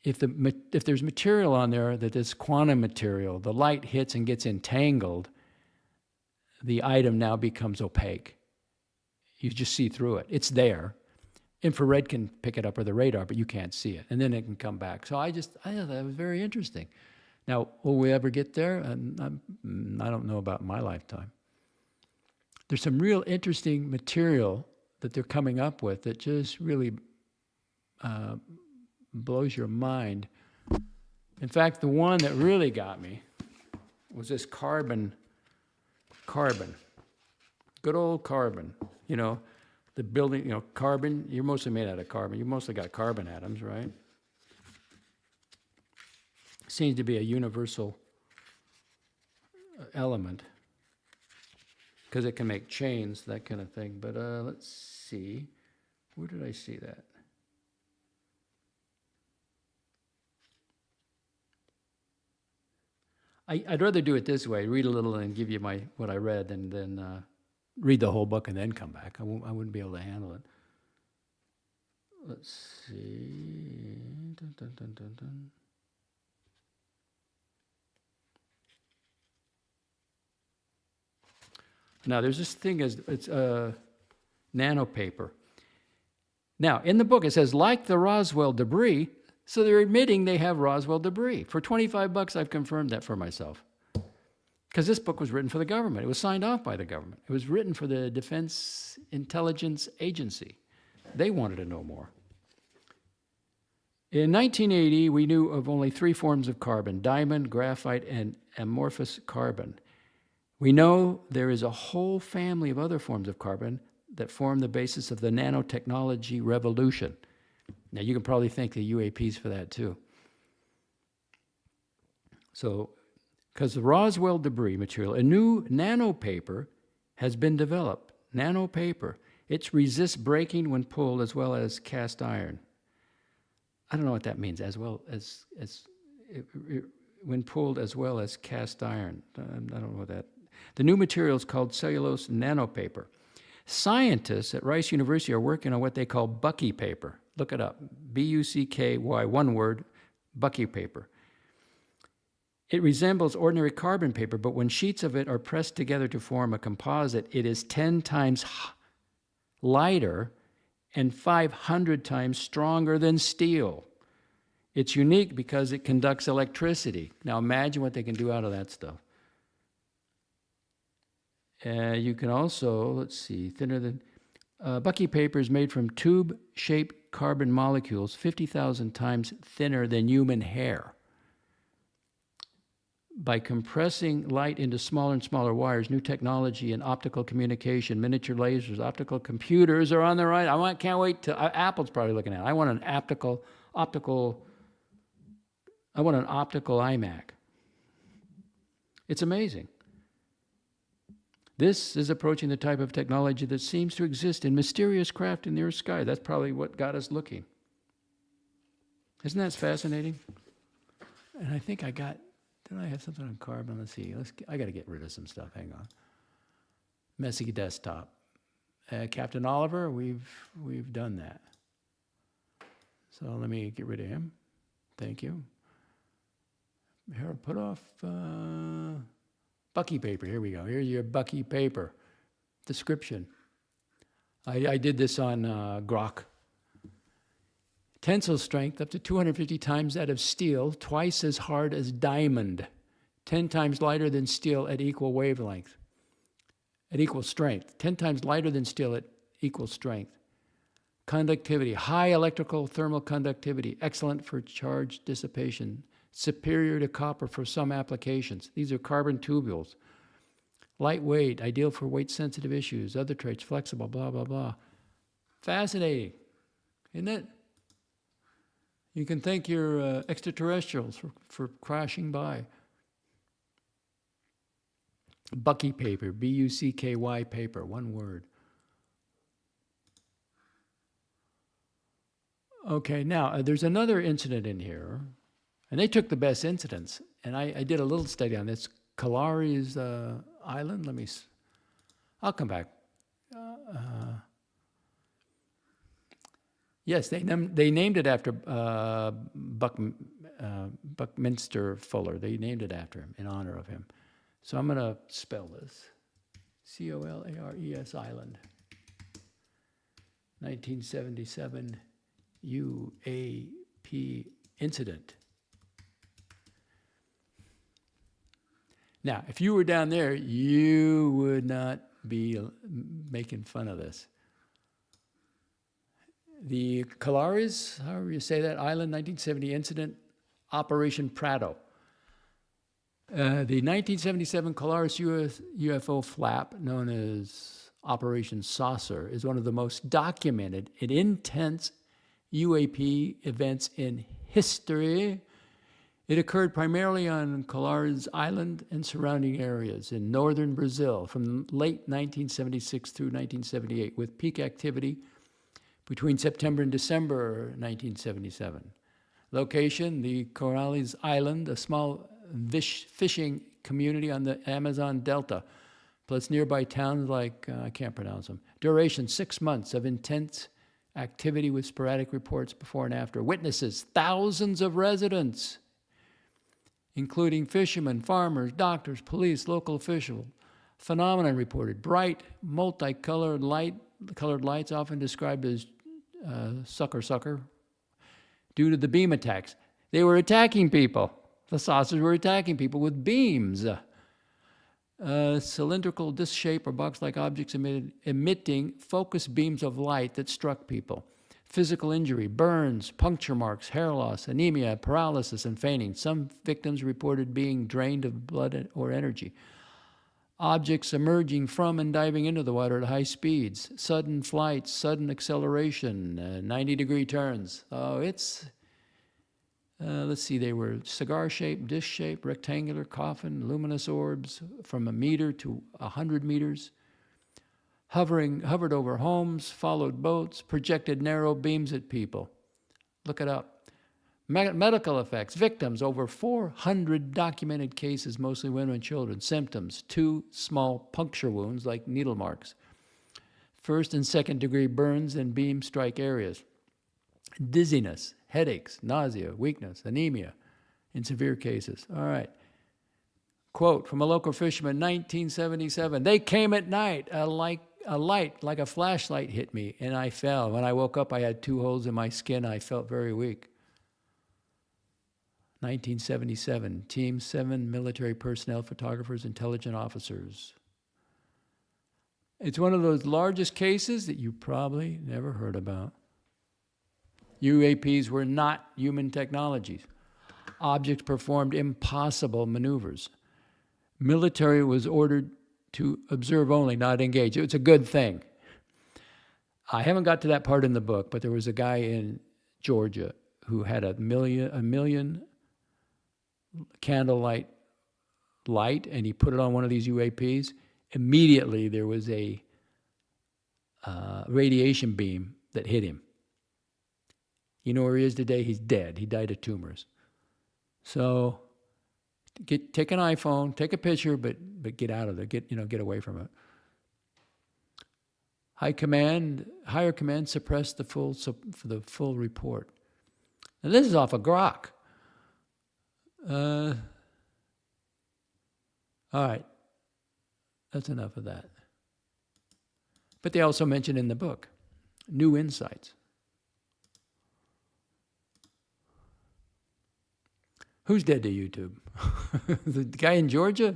if there's material on there that is quantum material, the light hits and gets entangled, the item now becomes opaque. You just see through it. It's there. Infrared can pick it up, or the radar, but you can't see it. And then it can come back. So I thought that was very interesting. Now, will we ever get there? I don't know about my lifetime. There's some real interesting material that they're coming up with that just really blows your mind. In fact, the one that really got me was this carbon. Good old carbon. You know, the building, you know, carbon, you're mostly made out of carbon. You mostly got carbon atoms, right? Seems to be a universal element because it can make chains, that kind of thing. But let's see. Where did I see that? I'd rather do it this way, read a little and give you what I read, and then read the whole book and then come back. I wouldn't be able to handle it. Let's see. Dun, dun, dun, dun, dun. Now, there's this thing, it's nanopaper. Now, in the book, it says, like the Roswell debris, so they're admitting they have Roswell debris. For $25, I've confirmed that for myself. Because this book was written for the government. It was signed off by the government. It was written for the Defense Intelligence Agency. They wanted to know more. In 1980, we knew of only 3 forms of carbon: diamond, graphite, and amorphous carbon. We know there is a whole family of other forms of carbon that form the basis of the nanotechnology revolution. Now, you can probably thank the UAPs for that, too. So, because the Roswell debris material, a new nanopaper has been developed. Nanopaper. It resists breaking when pulled as well as cast iron. I don't know what that means, as well as when pulled as well as cast iron. I don't know what that. The new material is called cellulose nanopaper. Scientists at Rice University are working on what they call Bucky paper. Look it up. Bucky, one word, Bucky paper. It resembles ordinary carbon paper, but when sheets of it are pressed together to form a composite, it is 10 times lighter and 500 times stronger than steel. It's unique because it conducts electricity. Now imagine what they can do out of that stuff. You can also, let's see, thinner than, Bucky paper is made from tube-shaped carbon molecules 50,000 times thinner than human hair. By compressing light into smaller and smaller wires, new technology in optical communication, miniature lasers, optical computers are on the rise. Can't wait to, Apple's probably looking at it. I want an optical iMac. It's amazing. This is approaching the type of technology that seems to exist in mysterious craft in the Earth's sky. That's probably what got us looking. Isn't that fascinating? And I think did I have something on carbon? Let's see. I got to get rid of some stuff. Hang on. Messy desktop. Captain Oliver, we've done that. So let me get rid of him. Thank you. Here, put off Bucky paper. Here we go. Here's your Bucky paper description. I did this on Grok. Tensile strength up to 250 times that of steel, twice as hard as diamond, 10 times lighter than steel at equal wavelength, at equal strength, 10 times lighter than steel at equal strength. Conductivity, high electrical thermal conductivity, excellent for charge dissipation, superior to copper for some applications. These are carbon tubules. Lightweight, ideal for weight-sensitive issues, other traits, flexible, blah, blah, blah. Fascinating, isn't it? You can thank your extraterrestrials for crashing by. Bucky paper, B-U-C-K-Y paper, one word. Okay, now there's another incident in here, and they took the best incidents, and I did a little study on this. Kalari's Island, I'll come back. Yes, they named it after Buckminster Fuller. They named it after him, in honor of him. So I'm going to spell this. C-O-L-A-R-E-S Island. 1977 UAP incident. Now, if you were down there, you would not be making fun of this. The Kalaris, however you say that, Island 1970 incident, Operation Prado. The 1977 Kalaris UFO flap, known as Operation Saucer, is one of the most documented and intense UAP events in history. It occurred primarily on Kalaris Island and surrounding areas in northern Brazil from late 1976 through 1978, with peak activity between September and December 1977. Location, the Kalaris Island, a small fishing community on the Amazon Delta, plus nearby towns like, I can't pronounce them. Duration, 6 months of intense activity with sporadic reports before and after. Witnesses, thousands of residents, including fishermen, farmers, doctors, police, local officials. Phenomenon reported, bright, multicolored lights often described as sucker, due to the beam attacks. They were attacking people. The saucers were attacking people with beams. Cylindrical disc shape or box-like objects emitting focused beams of light that struck people. Physical injury, burns, puncture marks, hair loss, anemia, paralysis, and fainting. Some victims reported being drained of blood or energy. Objects emerging from and diving into the water at high speeds. Sudden flights, sudden acceleration, 90-degree turns. Oh, let's see, they were cigar-shaped, disc-shaped, rectangular, coffin, luminous orbs from 1 meter to 100 meters. Hovered over homes, followed boats, projected narrow beams at people. Look it up. Medical effects, victims, over 400 documented cases, mostly women and children. Symptoms, 2 small puncture wounds like needle marks. 1st and 2nd degree burns in beam strike areas. Dizziness, headaches, nausea, weakness, anemia in severe cases. All right. Quote from a local fisherman, 1977, they came at night, a light like a flashlight hit me, and I fell. When I woke up, I had 2 holes in my skin. I felt very weak. 1977, Team 7 military personnel, photographers, intelligence officers. It's one of those largest cases that you probably never heard about. UAPs were not human technologies. Objects performed impossible maneuvers. Military was ordered to observe only, not engage. It's a good thing. I haven't got to that part in the book, but there was a guy in Georgia who had a million candlelight light, and he put it on one of these UAPs. Immediately, there was a radiation beam that hit him. You know where he is today? He's dead. He died of tumors. So, take an iPhone, take a picture, but get out of there. Get away from it. Higher command suppressed the full report. Now this is off of Grok. All right, that's enough of that. But they also mention in the book new insights. Who's dead to YouTube? The guy in Georgia?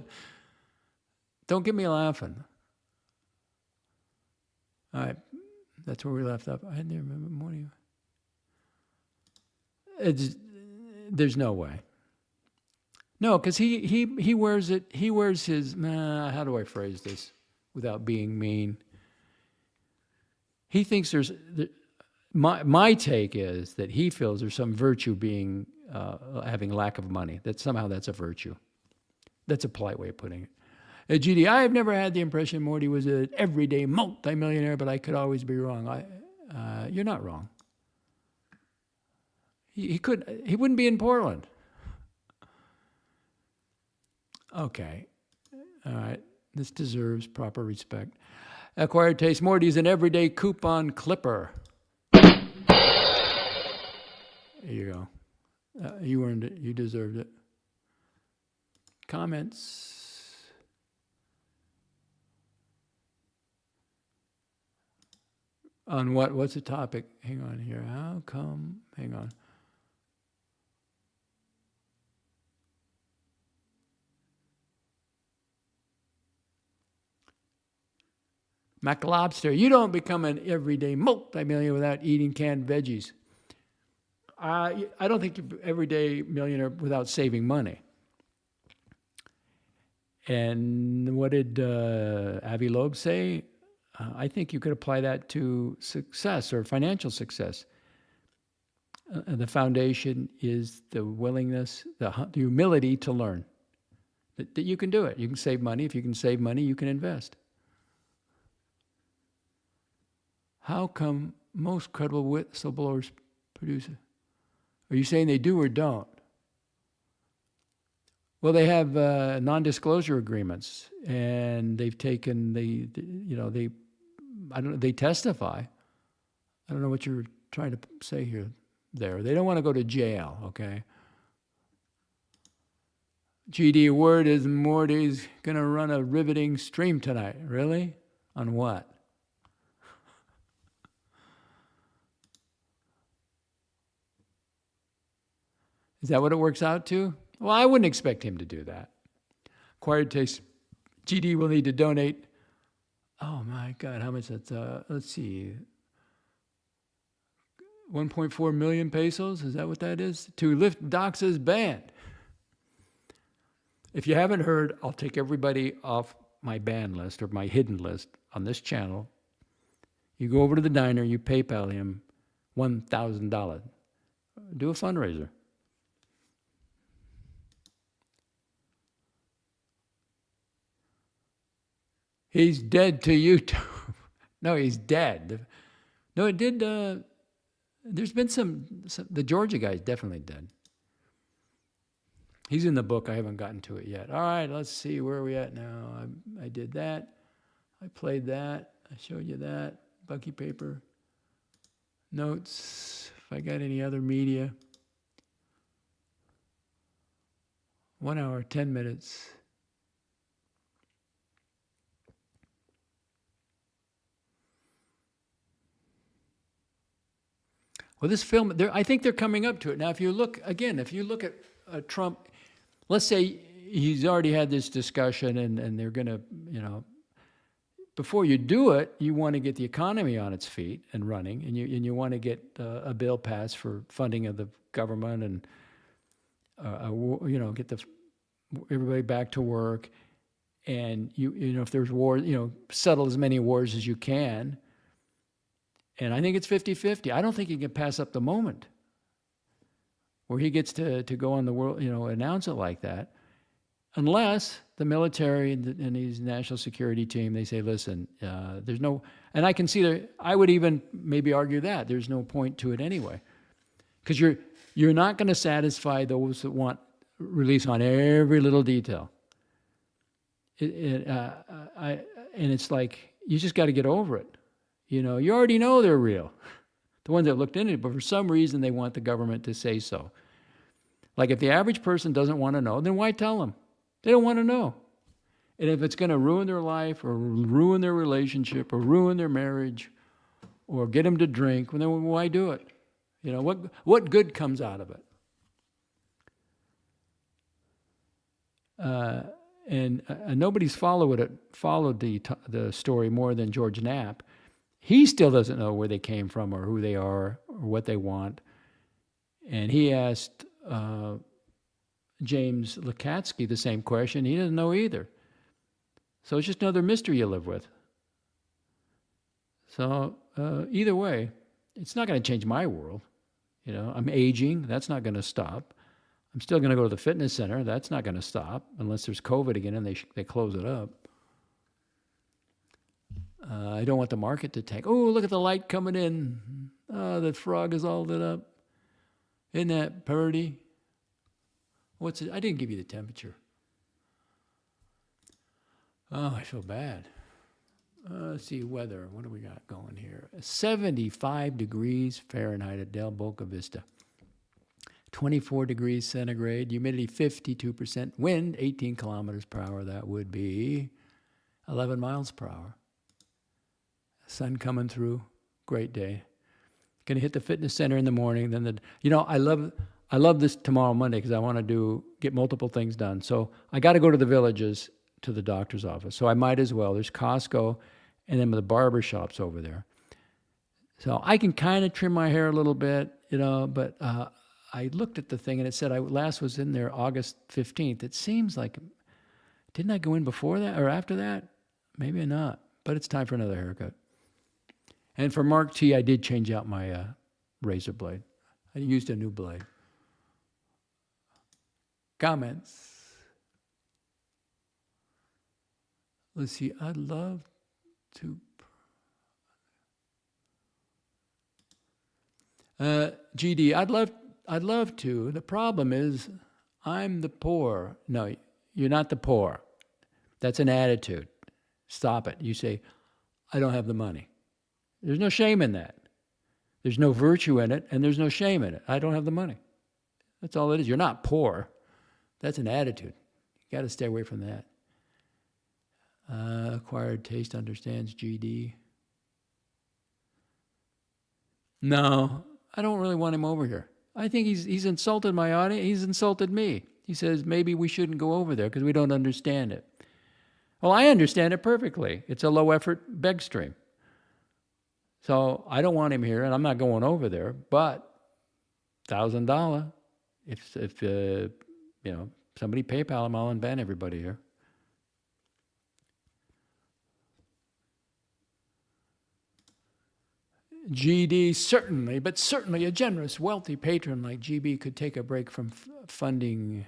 Don't get me laughing. All right, that's where we left up. I didn't remember morning. There's no way. No, because he wears it. He wears his. How do I phrase this without being mean? He thinks there's. My take is that he feels there's some virtue being having lack of money. That somehow that's a virtue. That's a polite way of putting it. GD, I have never had the impression Morty was an everyday multimillionaire, but I could always be wrong. You're not wrong. He wouldn't be in Portland. Okay. All right. This deserves proper respect. Acquired taste. Morty's an everyday coupon clipper. There you go. You earned it. You deserved it. Comments. On what? What's the topic? Hang on here. How come? Hang on. McLobster, you don't become an everyday multimillionaire without eating canned veggies. I don't think you're everyday millionaire without saving money. And what did Avi Loeb say? I think you could apply that to success or financial success. The foundation is the willingness, the humility to learn. That you can do it. You can save money. If you can save money, you can invest. How come most credible whistleblowers produce it? Are you saying they do or don't? Well, they have non-disclosure agreements, and they've taken they testify. I don't know what you're trying to say here. They don't want to go to jail, okay? GD, word is Morty's going to run a riveting stream tonight. Really? On what? Is that what it works out to? Well, I wouldn't expect him to do that. Acquired taste. GD will need to donate. Oh my God, how much that's, let's see. 1.4 million pesos, is that what that is? To lift Doxa's ban. If you haven't heard, I'll take everybody off my ban list or my hidden list on this channel. You go over to the diner, you PayPal him $1,000. Do a fundraiser. He's dead to YouTube. No, he's dead. No, it did. There's been some. The Georgia guy's definitely dead. He's in the book. I haven't gotten to it yet. All right, let's see. Where are we at now? I did that. I played that. I showed you that. Bucky paper. Notes. If I got any other media. 1 hour, 10 minutes. Well, this film, I think they're coming up to it. Now, if you look at Trump, let's say he's already had this discussion and they're going to, before you do it, you want to get the economy on its feet and running, and you want to get a bill passed for funding of the government and get everybody back to work, and if there's war, settle as many wars as you can. And I think it's 50-50. I don't think he can pass up the moment where he gets to go on the world, announce it like that, unless the military and these national security team, they say, listen, there's no, and I can see that, I would even maybe argue that there's no point to it anyway, because you're not going to satisfy those that want release on every little detail. And it's like, you just got to get over it. You already know they're real, the ones that looked into it, but for some reason they want the government to say so. Like if the average person doesn't want to know, then why tell them? They don't want to know. And if it's going to ruin their life or ruin their relationship or ruin their marriage or get them to drink, well, then why do it? What good comes out of it? And nobody's followed the story more than George Knapp. He still doesn't know where they came from or who they are or what they want. And he asked James Lacatski the same question. He doesn't know either. So it's just another mystery you live with. So either way, it's not going to change my world. I'm aging. That's not going to stop. I'm still going to go to the fitness center. That's not going to stop unless there's COVID again and they close it up. I don't want the market to tank. Oh, look at the light coming in. Oh, the frog is all lit up. Isn't that pretty? What's it? I didn't give you the temperature. Oh, I feel bad. Let's see, weather. What do we got going here? 75 degrees Fahrenheit at Del Boca Vista. 24 degrees centigrade. Humidity 52%. Wind 18 kilometers per hour. That would be 11 miles per hour. Sun coming through. Great day. Going to hit the fitness center in the morning. Then I love this tomorrow, Monday, because I want to get multiple things done. So I got to go to the Villages to the doctor's office. So I might as well. There's Costco and then the barber shops over there. So I can kind of trim my hair a little bit, but I looked at the thing and it said I last was in there August 15th. It seems like, didn't I go in before that or after that? Maybe not, but it's time for another haircut. And for Mark T, I did change out my razor blade. I used a new blade. Comments? Let's see, I'd love to... GD, I'd love to. The problem is, I'm the poor. No, you're not the poor. That's an attitude. Stop it. You say, I don't have the money. There's no shame in that. There's no virtue in it, and there's no shame in it. I don't have the money. That's all it is. You're not poor. That's an attitude. You got to stay away from that. Acquired taste understands GD. No, I don't really want him over here. I think he's insulted my audience. He's insulted me. He says maybe we shouldn't go over there because we don't understand it. Well, I understand it perfectly. It's a low-effort beg stream. So I don't want him here, and I'm not going over there. But $1,000, if somebody PayPal him, I'll unban everybody here. GD, certainly, but certainly a generous, wealthy patron like GB could take a break from funding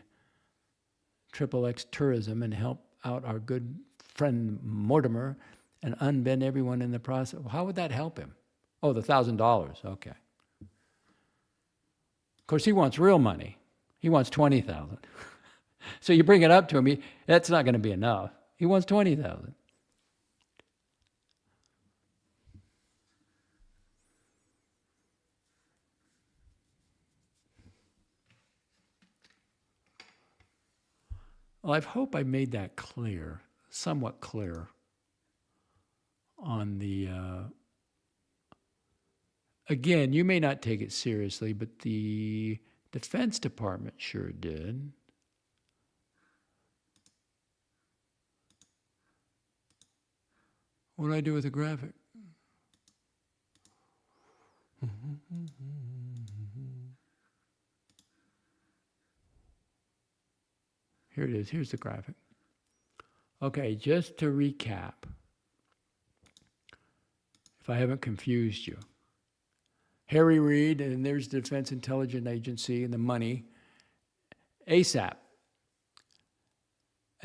XXX tourism and help out our good friend Mortimer and unbend everyone in the process. How would that help him? Oh, the $1,000, okay. Of course, he wants real money. He wants $20,000. So you bring it up to him, that's not going to be enough. He wants $20,000. Well, I hope I made that clear, somewhat clear, on the, again, you may not take it seriously, but the Defense Department sure did. What do I do with the graphic? Here it is. Here's the graphic. Okay, just to recap, if I haven't confused you. Harry Reid, and there's the Defense Intelligence Agency and the money. ASAP,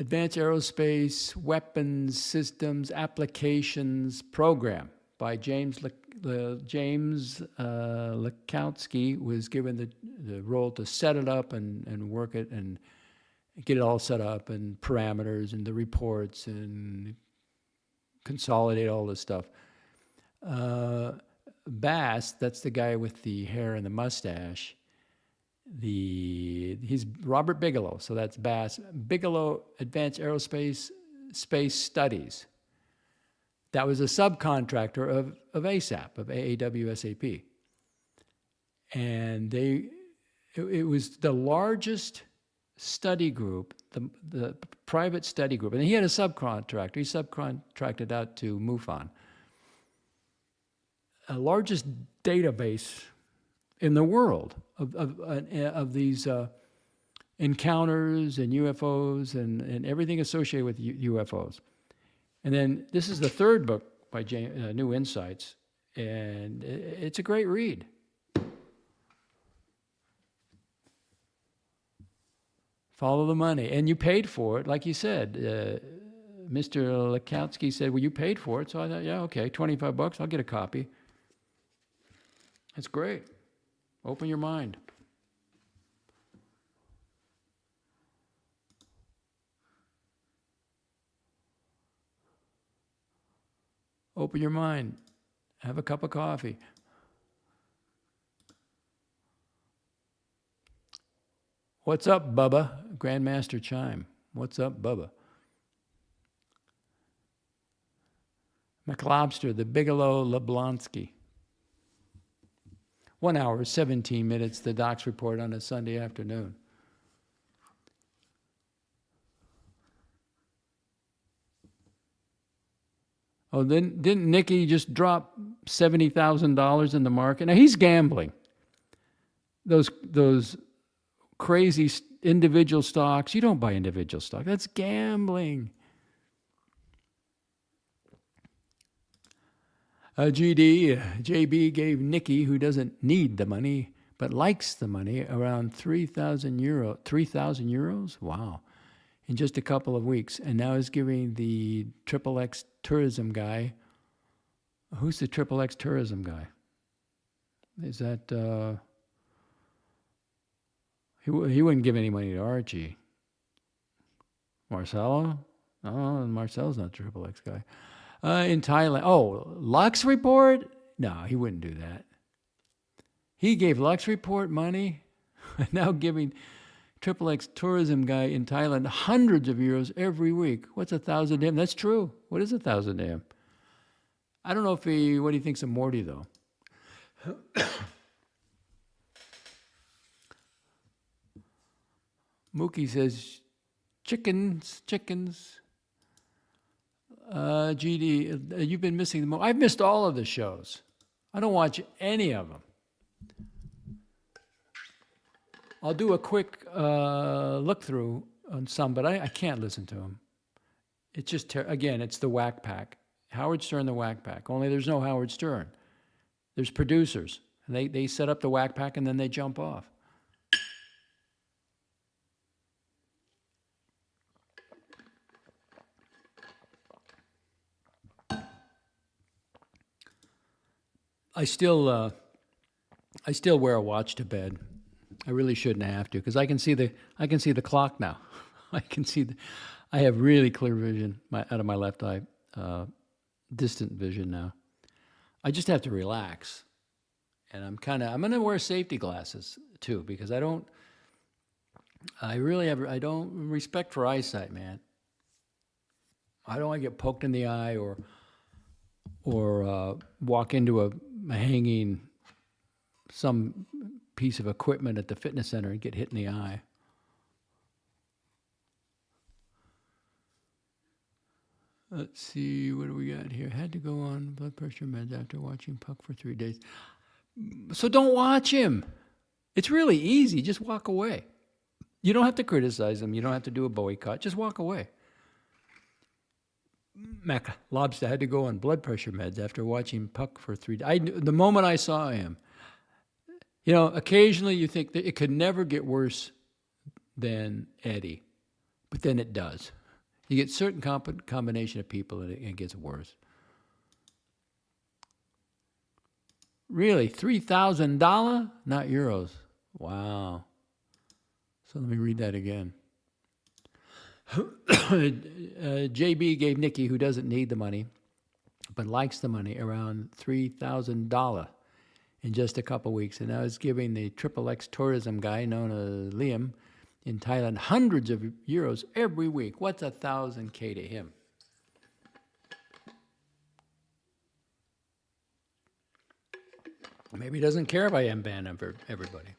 Advanced Aerospace Weapons Systems Applications Program by James Lacatski was given the role to set it up and work it and get it all set up and parameters and the reports and consolidate all this stuff. Bass, that's the guy with the hair and the mustache. He's Robert Bigelow, so that's Bass. Bigelow Advanced Aerospace Space Studies. That was a subcontractor of ASAP, of AAWSAP. And it was the largest study group, the private study group. And he had a subcontractor. He subcontracted out to MUFON. Largest database in the world of these encounters and UFOs and everything associated with UFOs. And then this is the third book by New Insights, and it's a great read. Follow the money. And you paid for it, like you said. Mr. Lacatski said, well, you paid for it. So I thought, yeah, okay, $25, I'll get a copy. That's great. Open your mind. Open your mind. Have a cup of coffee. What's up, Bubba? Grandmaster Chime. What's up, Bubba? McLobster, the Bigelow Leblonsky. 1 hour, 17 minutes, the Doc's report on a Sunday afternoon. Oh, didn't Nicky just drop $70,000 in the market? Now, he's gambling. Those crazy individual stocks, you don't buy individual stock. That's gambling. JB gave Nicky, who doesn't need the money, but likes the money, around 3,000 euro. 3,000 euros? Wow. In just a couple of weeks. And now is giving the XXX tourism guy. Who's the XXX tourism guy? Is that... He wouldn't give any money to Archie. Marcelo? Oh, Marcelo's not the XXX guy. In Thailand. Oh, Lux Report? No, he wouldn't do that. He gave Lux Report money, now giving XXX tourism guy in Thailand hundreds of euros every week. What's 1,000 diem? That's true. What is 1,000 diem? I don't know what he thinks of Morty, though. Mookie says, chickens. GD, you've been missing them. I've missed all of the shows. I don't watch any of them. I'll do a quick look through on some, but I can't listen to them. It's just, again, it's the Whack Pack. Howard Stern, the Whack Pack. Only there's no Howard Stern. There's producers. And they set up the Whack Pack and then they jump off. I still wear a watch to bed. I really shouldn't have to because I can see the clock now. I have really clear vision out of my left eye, distant vision now. I just have to relax, and I'm gonna wear safety glasses too because I don't respect for eyesight, man. I don't want to get poked in the eye or walk into a hanging some piece of equipment at the fitness center and get hit in the eye. Let's see, what do we got here? Had to go on blood pressure meds after watching Puck for 3 days. So don't watch him. It's really easy. Just walk away. You don't have to criticize him. You don't have to do a boycott. Just walk away. Mac Lobster had to go on blood pressure meds after watching Puck for 3 days. The moment I saw him, you know, occasionally you think that it could never get worse than Eddie, but then it does. You get certain combination of people and it gets worse. Really, $3,000? Not euros. Wow. So let me read that again. JB gave Nikki, who doesn't need the money, but likes the money, around $3,000 in just a couple weeks. And I was giving the XXX tourism guy, known as Liam, in Thailand, hundreds of euros every week. What's 1,000K to him? Maybe he doesn't care if I unban everybody.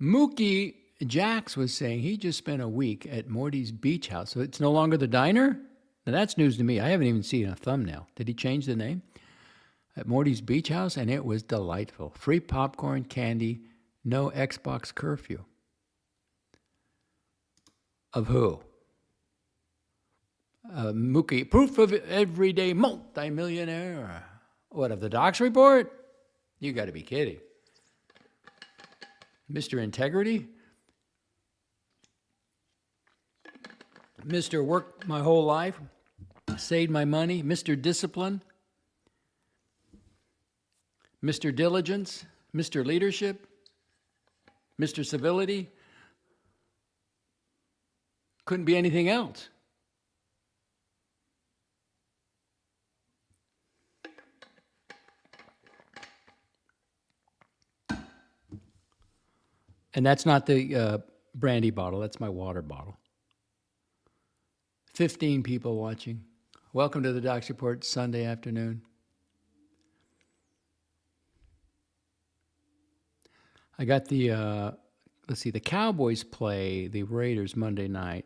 Mookie Jax was saying he just spent a week at Morty's Beach House. So it's no longer the diner? Now that's news to me. I haven't even seen a thumbnail. Did he change the name? At Morty's Beach House, and it was delightful. Free popcorn, candy, no Xbox curfew. Of who? Mookie, proof of everyday multimillionaire. What, of the Docs report? You got to be kidding. Mr. Integrity? Mr. Work my whole life, saved my money. Mr. Discipline? Mr. Diligence? Mr. Leadership? Mr. Civility? Couldn't be anything else. And that's not the brandy bottle. That's my water bottle. 15 people watching. Welcome to the Docs Report Sunday afternoon. I got the, let's see, the Cowboys play the Raiders Monday night.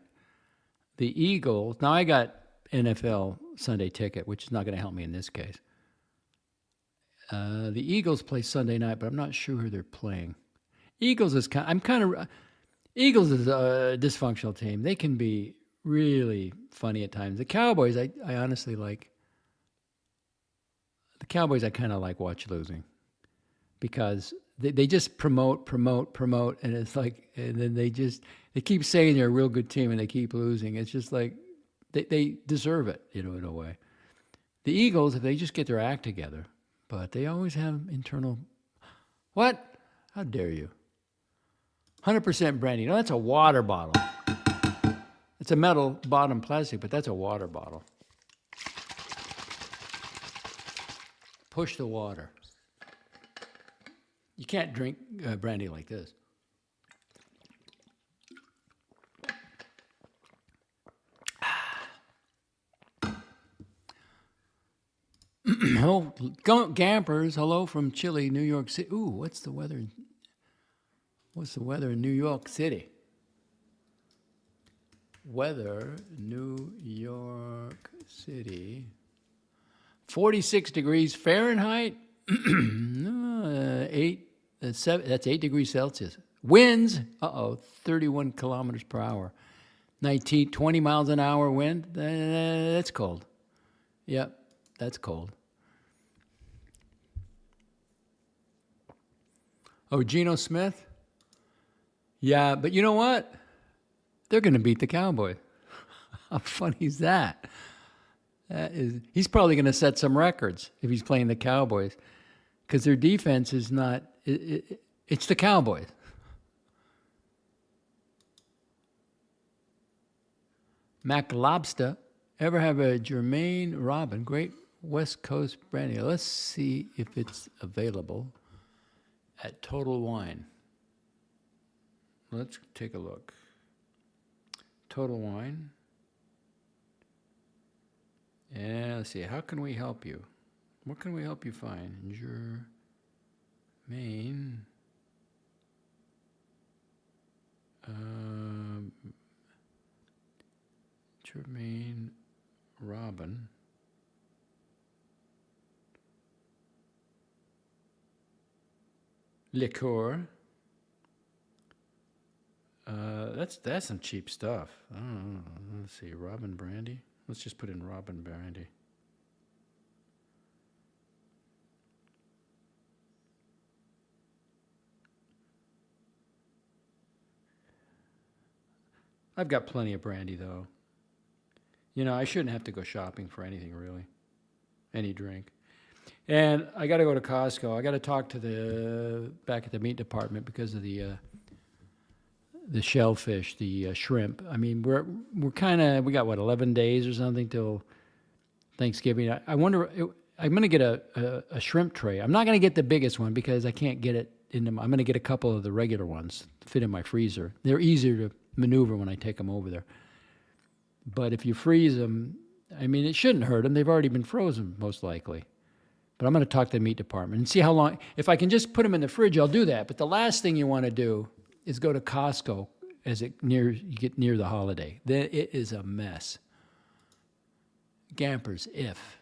The Eagles, now I got NFL Sunday ticket, which is not going to help me in this case. The Eagles play Sunday night, but I'm not sure who they're playing. Eagles is Eagles is a dysfunctional team. They can be really funny at times. The Cowboys, I honestly like. The Cowboys, I kind of like watch losing because they just promote, and it's like, and then they keep saying they're a real good team and they keep losing. It's just like they deserve it, you know, in a way. The Eagles, if they just get their act together, but they always have internal. What? How dare you? 100% brandy. No, that's a water bottle. It's a metal bottom plastic, but that's a water bottle. Push the water. You can't drink brandy like this. Oh, Gampers, hello from chilly New York City. Ooh, what's the weather? What's the weather in New York City? Weather, New York City. 46 degrees Fahrenheit. that's 8 degrees Celsius. Winds, 31 kilometers per hour. 20 miles an hour wind. That's cold. Yep, that's cold. Oh, Geno Smith? Yeah, but you know what? They're going to beat the Cowboys. How funny is that? He's probably going to set some records if he's playing the Cowboys because their defense is not, it's the Cowboys. Mac Lobster, ever have a Jermaine Robin, great West Coast brandy? Let's see if it's available at Total Wine. Let's take a look. Total Wine. Yeah, let's see. How can we help you? What can we help you find? Germain. Germain Robin. Liqueur. That's some cheap stuff. I don't know. Let's see, Robin Brandy. Let's just put in Robin Brandy. I've got plenty of brandy, though. You know, I shouldn't have to go shopping for anything, really. Any drink. And I got to go to Costco. I got to talk to back at the meat department because of the shellfish, the shrimp. I mean, we're kind of, we got, what, 11 days or something till Thanksgiving. I wonder, I'm going to get a shrimp tray. I'm not going to get the biggest one because I can't get it in them. I'm going to get a couple of the regular ones to fit in my freezer. They're easier to maneuver when I take them over there. But if you freeze them, I mean, it shouldn't hurt them. They've already been frozen, most likely. But I'm going to talk to the meat department and see how long. If I can just put them in the fridge, I'll do that. But the last thing you want to do is go to Costco as you get near the holiday. Then it is a mess. Gampers, if.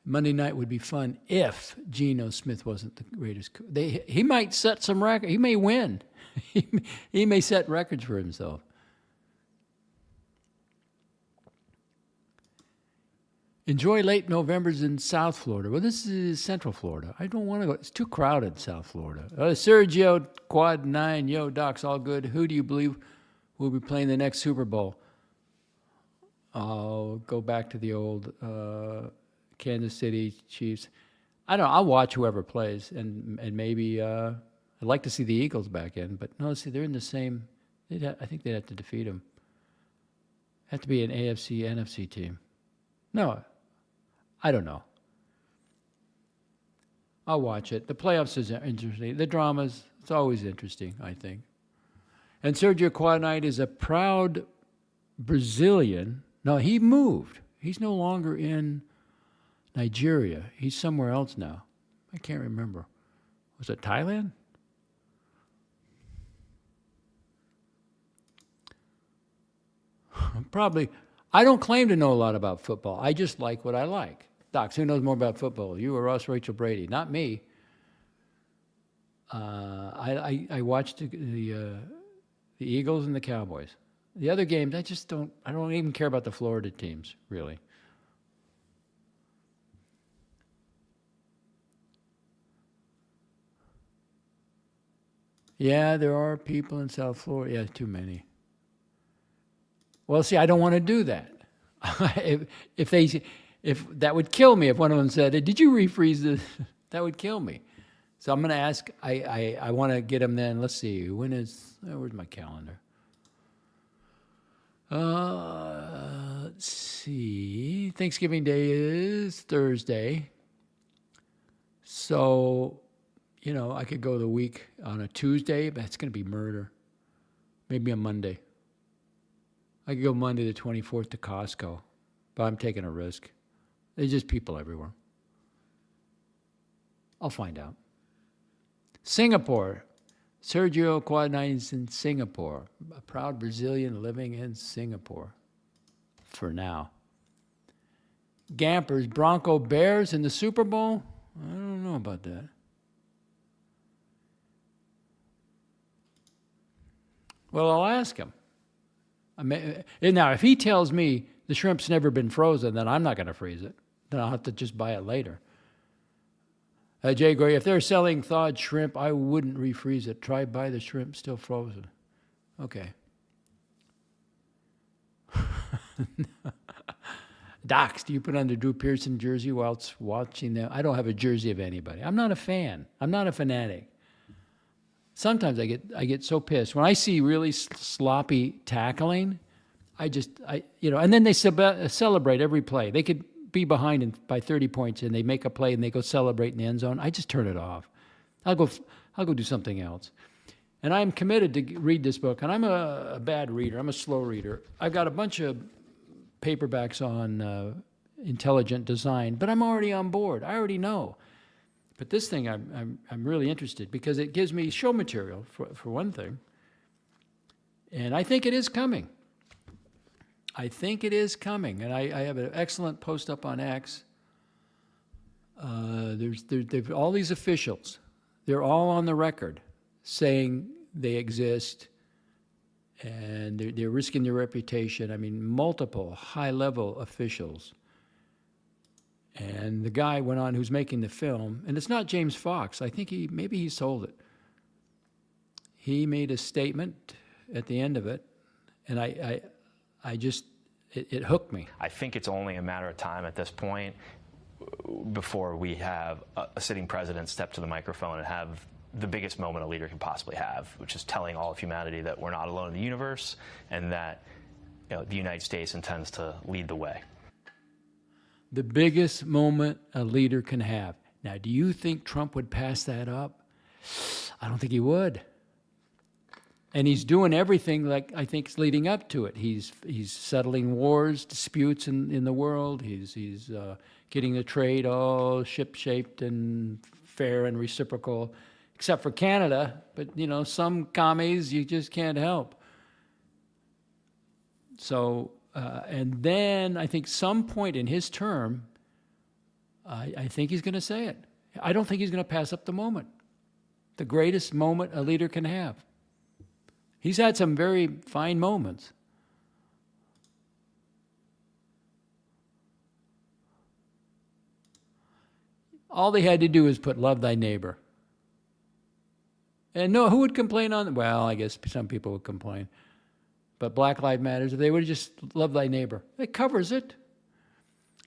Monday night would be fun if Geno Smith wasn't the greatest. He might set some record. He may win. He may set records for himself. Enjoy late Novembers in South Florida. Well, this is Central Florida. I don't want to go. It's too crowded in South Florida. Sergio, Quad 9, yo, Doc's all good. Who do you believe will be playing the next Super Bowl? I'll go back to the old Kansas City Chiefs. I don't know. I'll watch whoever plays, and maybe I'd like to see the Eagles back in. But no, see, they're in the same. I think they'd have to defeat them. Have to be an AFC, NFC team. No, I don't know. I'll watch it. The playoffs is interesting. The dramas, it's always interesting, I think. And Sergio Quadnight is a proud Brazilian. No, he moved. He's no longer in Nigeria. He's somewhere else now. I can't remember. Was it Thailand? Probably. I don't claim to know a lot about football. I just like what I like. Docs, who knows more about football? You or us, Rachel Brady? Not me. I watched the Eagles and the Cowboys. The other games, I don't even care about the Florida teams, really. Yeah, there are people in South Florida. Yeah, too many. Well, see, I don't want to do that. If that would kill me if one of them said, "Did you refreeze this?" That would kill me. So I'm going to ask. I want to get them then. Let's see. Where's my calendar? Let's see. Thanksgiving Day is Thursday. So, I could go the week on a Tuesday, but it's going to be murder. Maybe a Monday. I could go Monday the 24th to Costco, but I'm taking a risk. There's just people everywhere. I'll find out. Singapore. Sergio Quadnight is in Singapore. A proud Brazilian living in Singapore. For now. Gampers, Bronco Bears in the Super Bowl? I don't know about that. Well, I'll ask him. Now, if he tells me the shrimp's never been frozen, then I'm not going to freeze it. Then I'll have to just buy it later. Jay Gray, if they're selling thawed shrimp, I wouldn't refreeze it. Try buy the shrimp still frozen. Okay. Docs, do you put on the Drew Pearson jersey whilst watching them? I don't have a jersey of anybody. I'm not a fan. I'm not a fanatic. Sometimes I get so pissed when I see really sloppy tackling. And then they celebrate every play. They could be behind by 30 points and they make a play and they go celebrate in the end zone. I just turn it off. I'll go do something else. And I'm committed to read this book. And I'm a bad reader. I'm a slow reader. I've got a bunch of paperbacks on intelligent design, but I'm already on board. I already know. But this thing, I'm really interested because it gives me show material, for one thing. And I think it is coming. I think it is coming. And I have an excellent post up on X. There's all these officials. They're all on the record saying they exist, and they're risking their reputation. I mean, multiple high-level officials. And the guy went on who's making the film, and it's not James Fox. I think maybe he sold it. He made a statement at the end of it, and I just, it hooked me. I think it's only a matter of time at this point before we have a sitting president step to the microphone and have the biggest moment a leader can possibly have, which is telling all of humanity that we're not alone in the universe and that the United States intends to lead the way. The biggest moment a leader can have. Now, do you think Trump would pass that up? I don't think he would. And he's doing everything like I think is leading up to it. He's settling wars, disputes in the world. He's getting the trade all ship-shaped and fair and reciprocal, except for Canada. But, some commies you just can't help. So, and then I think some point in his term, I think he's going to say it. I don't think he's going to pass up the moment. The greatest moment a leader can have. He's had some very fine moments. All they had to do is put love thy neighbor. And no, who would complain on? Well, I guess some people would complain. But Black Lives Matter, if they would just love thy neighbor. It covers it.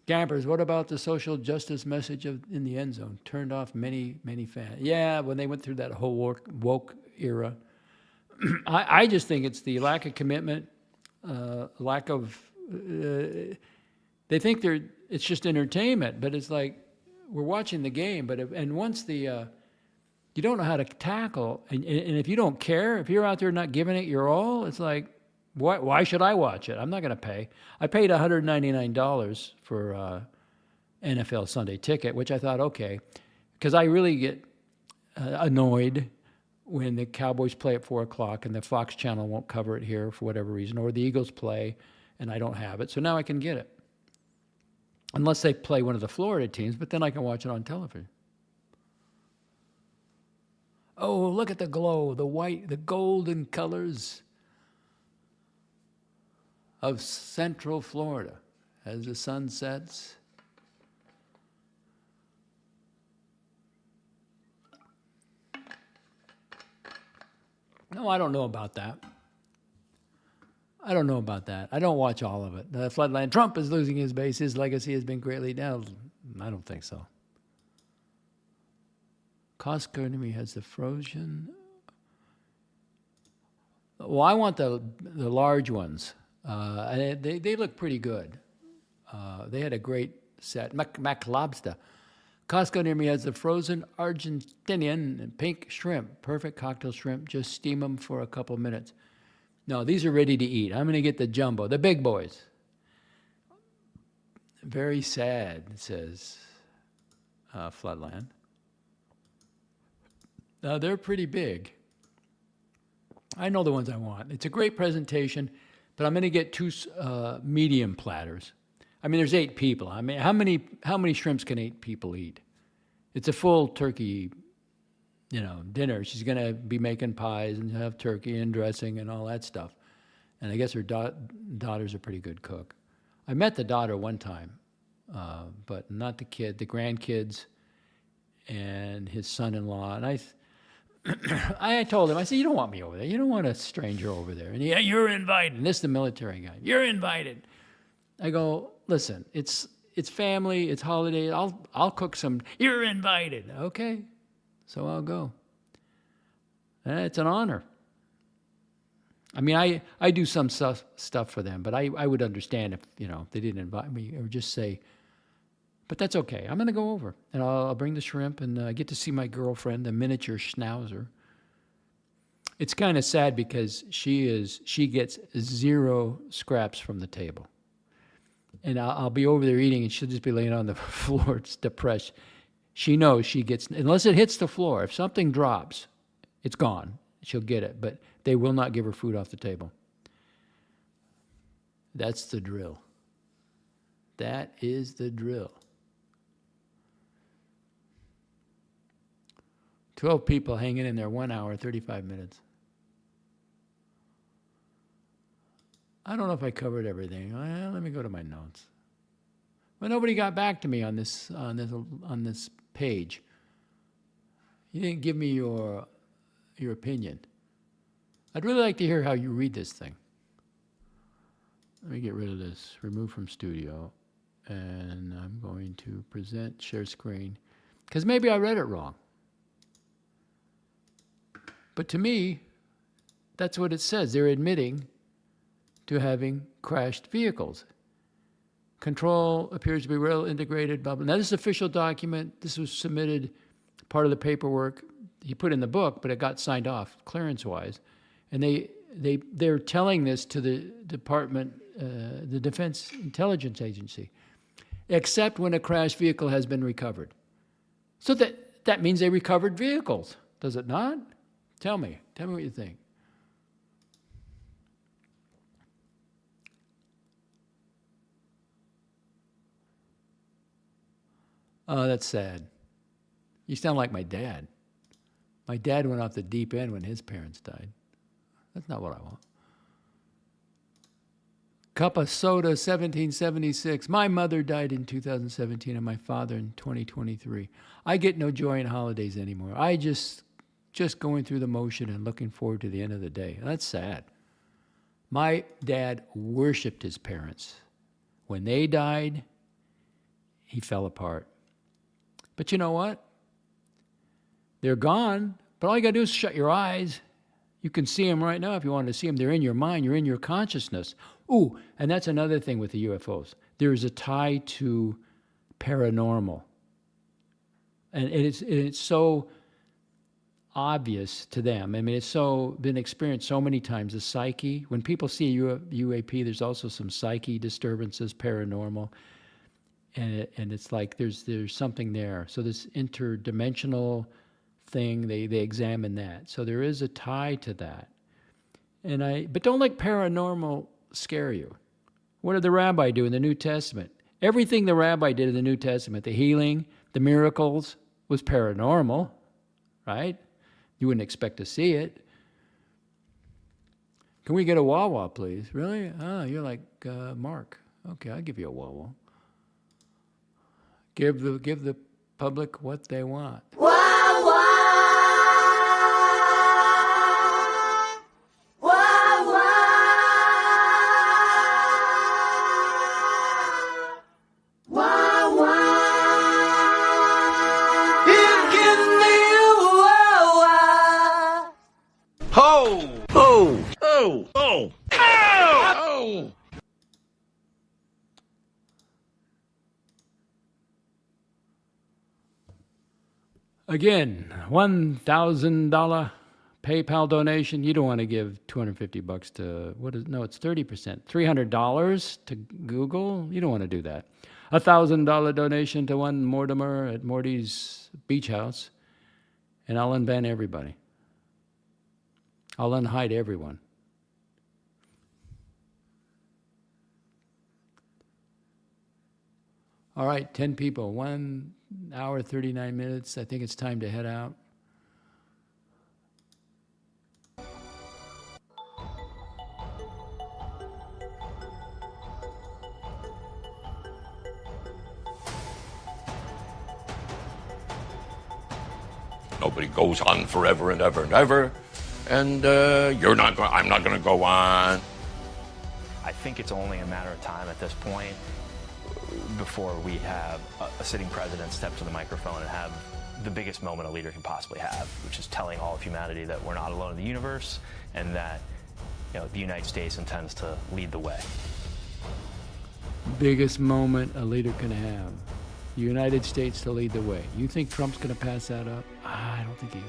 Gampers, what about the social justice message in the end zone? Turned off many, many fans. Yeah, when they went through that whole woke era. I just think it's the lack of commitment, lack of, they think it's just entertainment, but it's like, we're watching the game, and once you don't know how to tackle, and if you don't care, if you're out there not giving it your all, it's like, why should I watch it? I'm not going to pay. I paid $199 for NFL Sunday Ticket, which I thought, okay, because I really get annoyed when the Cowboys play at 4 o'clock and the Fox channel won't cover it here for whatever reason, or the Eagles play and I don't have it. So now I can get it. Unless they play one of the Florida teams, but then I can watch it on television. Oh, look at the glow, the white, the golden colors of Central Florida as the sun sets. No, I don't know about that. I don't know about that. I don't watch all of it. The floodline, Trump is losing his base. His legacy has been greatly down. I don't think so. Costco enemy has the frozen. Well, I want the large ones. They look pretty good. They had a great set. Mac Lobster. Costco near me has the frozen Argentinian and pink shrimp. Perfect cocktail shrimp. Just steam them for a couple minutes. No, these are ready to eat. I'm going to get the jumbo, the big boys. Very sad, says Floodland. They're pretty big. I know the ones I want. It's a great presentation, but I'm going to get 2 medium platters. I mean, there's 8 people. I mean, how many shrimps can 8 people eat? It's a full turkey, dinner. She's going to be making pies and have turkey and dressing and all that stuff. And I guess her daughter's a pretty good cook. I met the daughter one time, but not the kid, the grandkids and his son-in-law. And I told him, I said, you don't want me over there. You don't want a stranger over there. And yeah, you're invited. And this is the military guy. You're invited. I go, listen, it's family, it's holiday. I'll cook some. You're invited. Okay, so I'll go. And it's an honor. I mean, I do some stuff for them, but I would understand if they didn't invite me or just say. But that's okay. I'm going to go over and I'll bring the shrimp and get to see my girlfriend, the miniature schnauzer. It's kind of sad because she gets 0 scraps from the table. and I'll be over there eating, and she'll just be laying on the floor, it's depressed. She knows she gets, unless it hits the floor, if something drops, it's gone. She'll get it, but they will not give her food off the table. That's the drill. That is the drill. 12 people hanging in there, 1 hour, 35 minutes. I don't know if I covered everything. Well, let me go to my notes. But nobody got back to me on this page. You didn't give me your opinion. I'd really like to hear how you read this thing. Let me get rid of this. Remove from studio. And I'm going to present, share screen. Because maybe I read it wrong. But to me, that's what it says. They're admitting to having crashed vehicles. Control appears to be well integrated, blah, blah. Now, this is an official document. This was submitted, part of the paperwork he put in the book, but it got signed off clearance-wise. And they're telling this to the department, the Defense Intelligence Agency, except when a crashed vehicle has been recovered. So that means they recovered vehicles, does it not? Tell me what you think. Oh, that's sad. You sound like my dad. My dad went off the deep end when his parents died. That's not what I want. Cup of soda, 1776. My mother died in 2017 and my father in 2023. I get no joy in holidays anymore. I just going through the motion and looking forward to the end of the day. That's sad. My dad worshiped his parents. When they died, he fell apart. But you know what? They're gone, but all you got to do is shut your eyes. You can see them right now if you want to see them. They're in your mind. You're in your consciousness. Ooh, and that's another thing with the UFOs. There is a tie to paranormal. And it's so obvious to them. I mean, it's so been experienced so many times, the psyche. When people see a UAP, there's also some psyche disturbances, paranormal. And it's like there's something there. So this interdimensional thing, they examine that. So there is a tie to that. But don't let paranormal scare you. What did the rabbi do in the New Testament? Everything the rabbi did in the New Testament, the healing, the miracles, was paranormal, right? You wouldn't expect to see it. Can we get a Wawa, please? Really? Oh, you're like Mark. Okay, I'll give you a Wawa. Give the public what they want. Again, $1,000 PayPal donation. You don't want to give $250 to, it's 30%. $300 to Google. You don't want to do that. $1,000 donation to one Mortimer at Morty's Beach House. And I'll unban everybody. I'll unhide everyone. All right, 10 people, 1 hour, 39 minutes. I think it's time to head out. Nobody goes on forever and ever and ever. And I'm not going to go on. I think it's only a matter of time at this point before we have a sitting president step to the microphone and have the biggest moment a leader can possibly have, which is telling all of humanity that we're not alone in the universe and that the United States intends to lead the way. Biggest moment a leader can have. The United States to lead the way. You think Trump's going to pass that up? I don't think he is.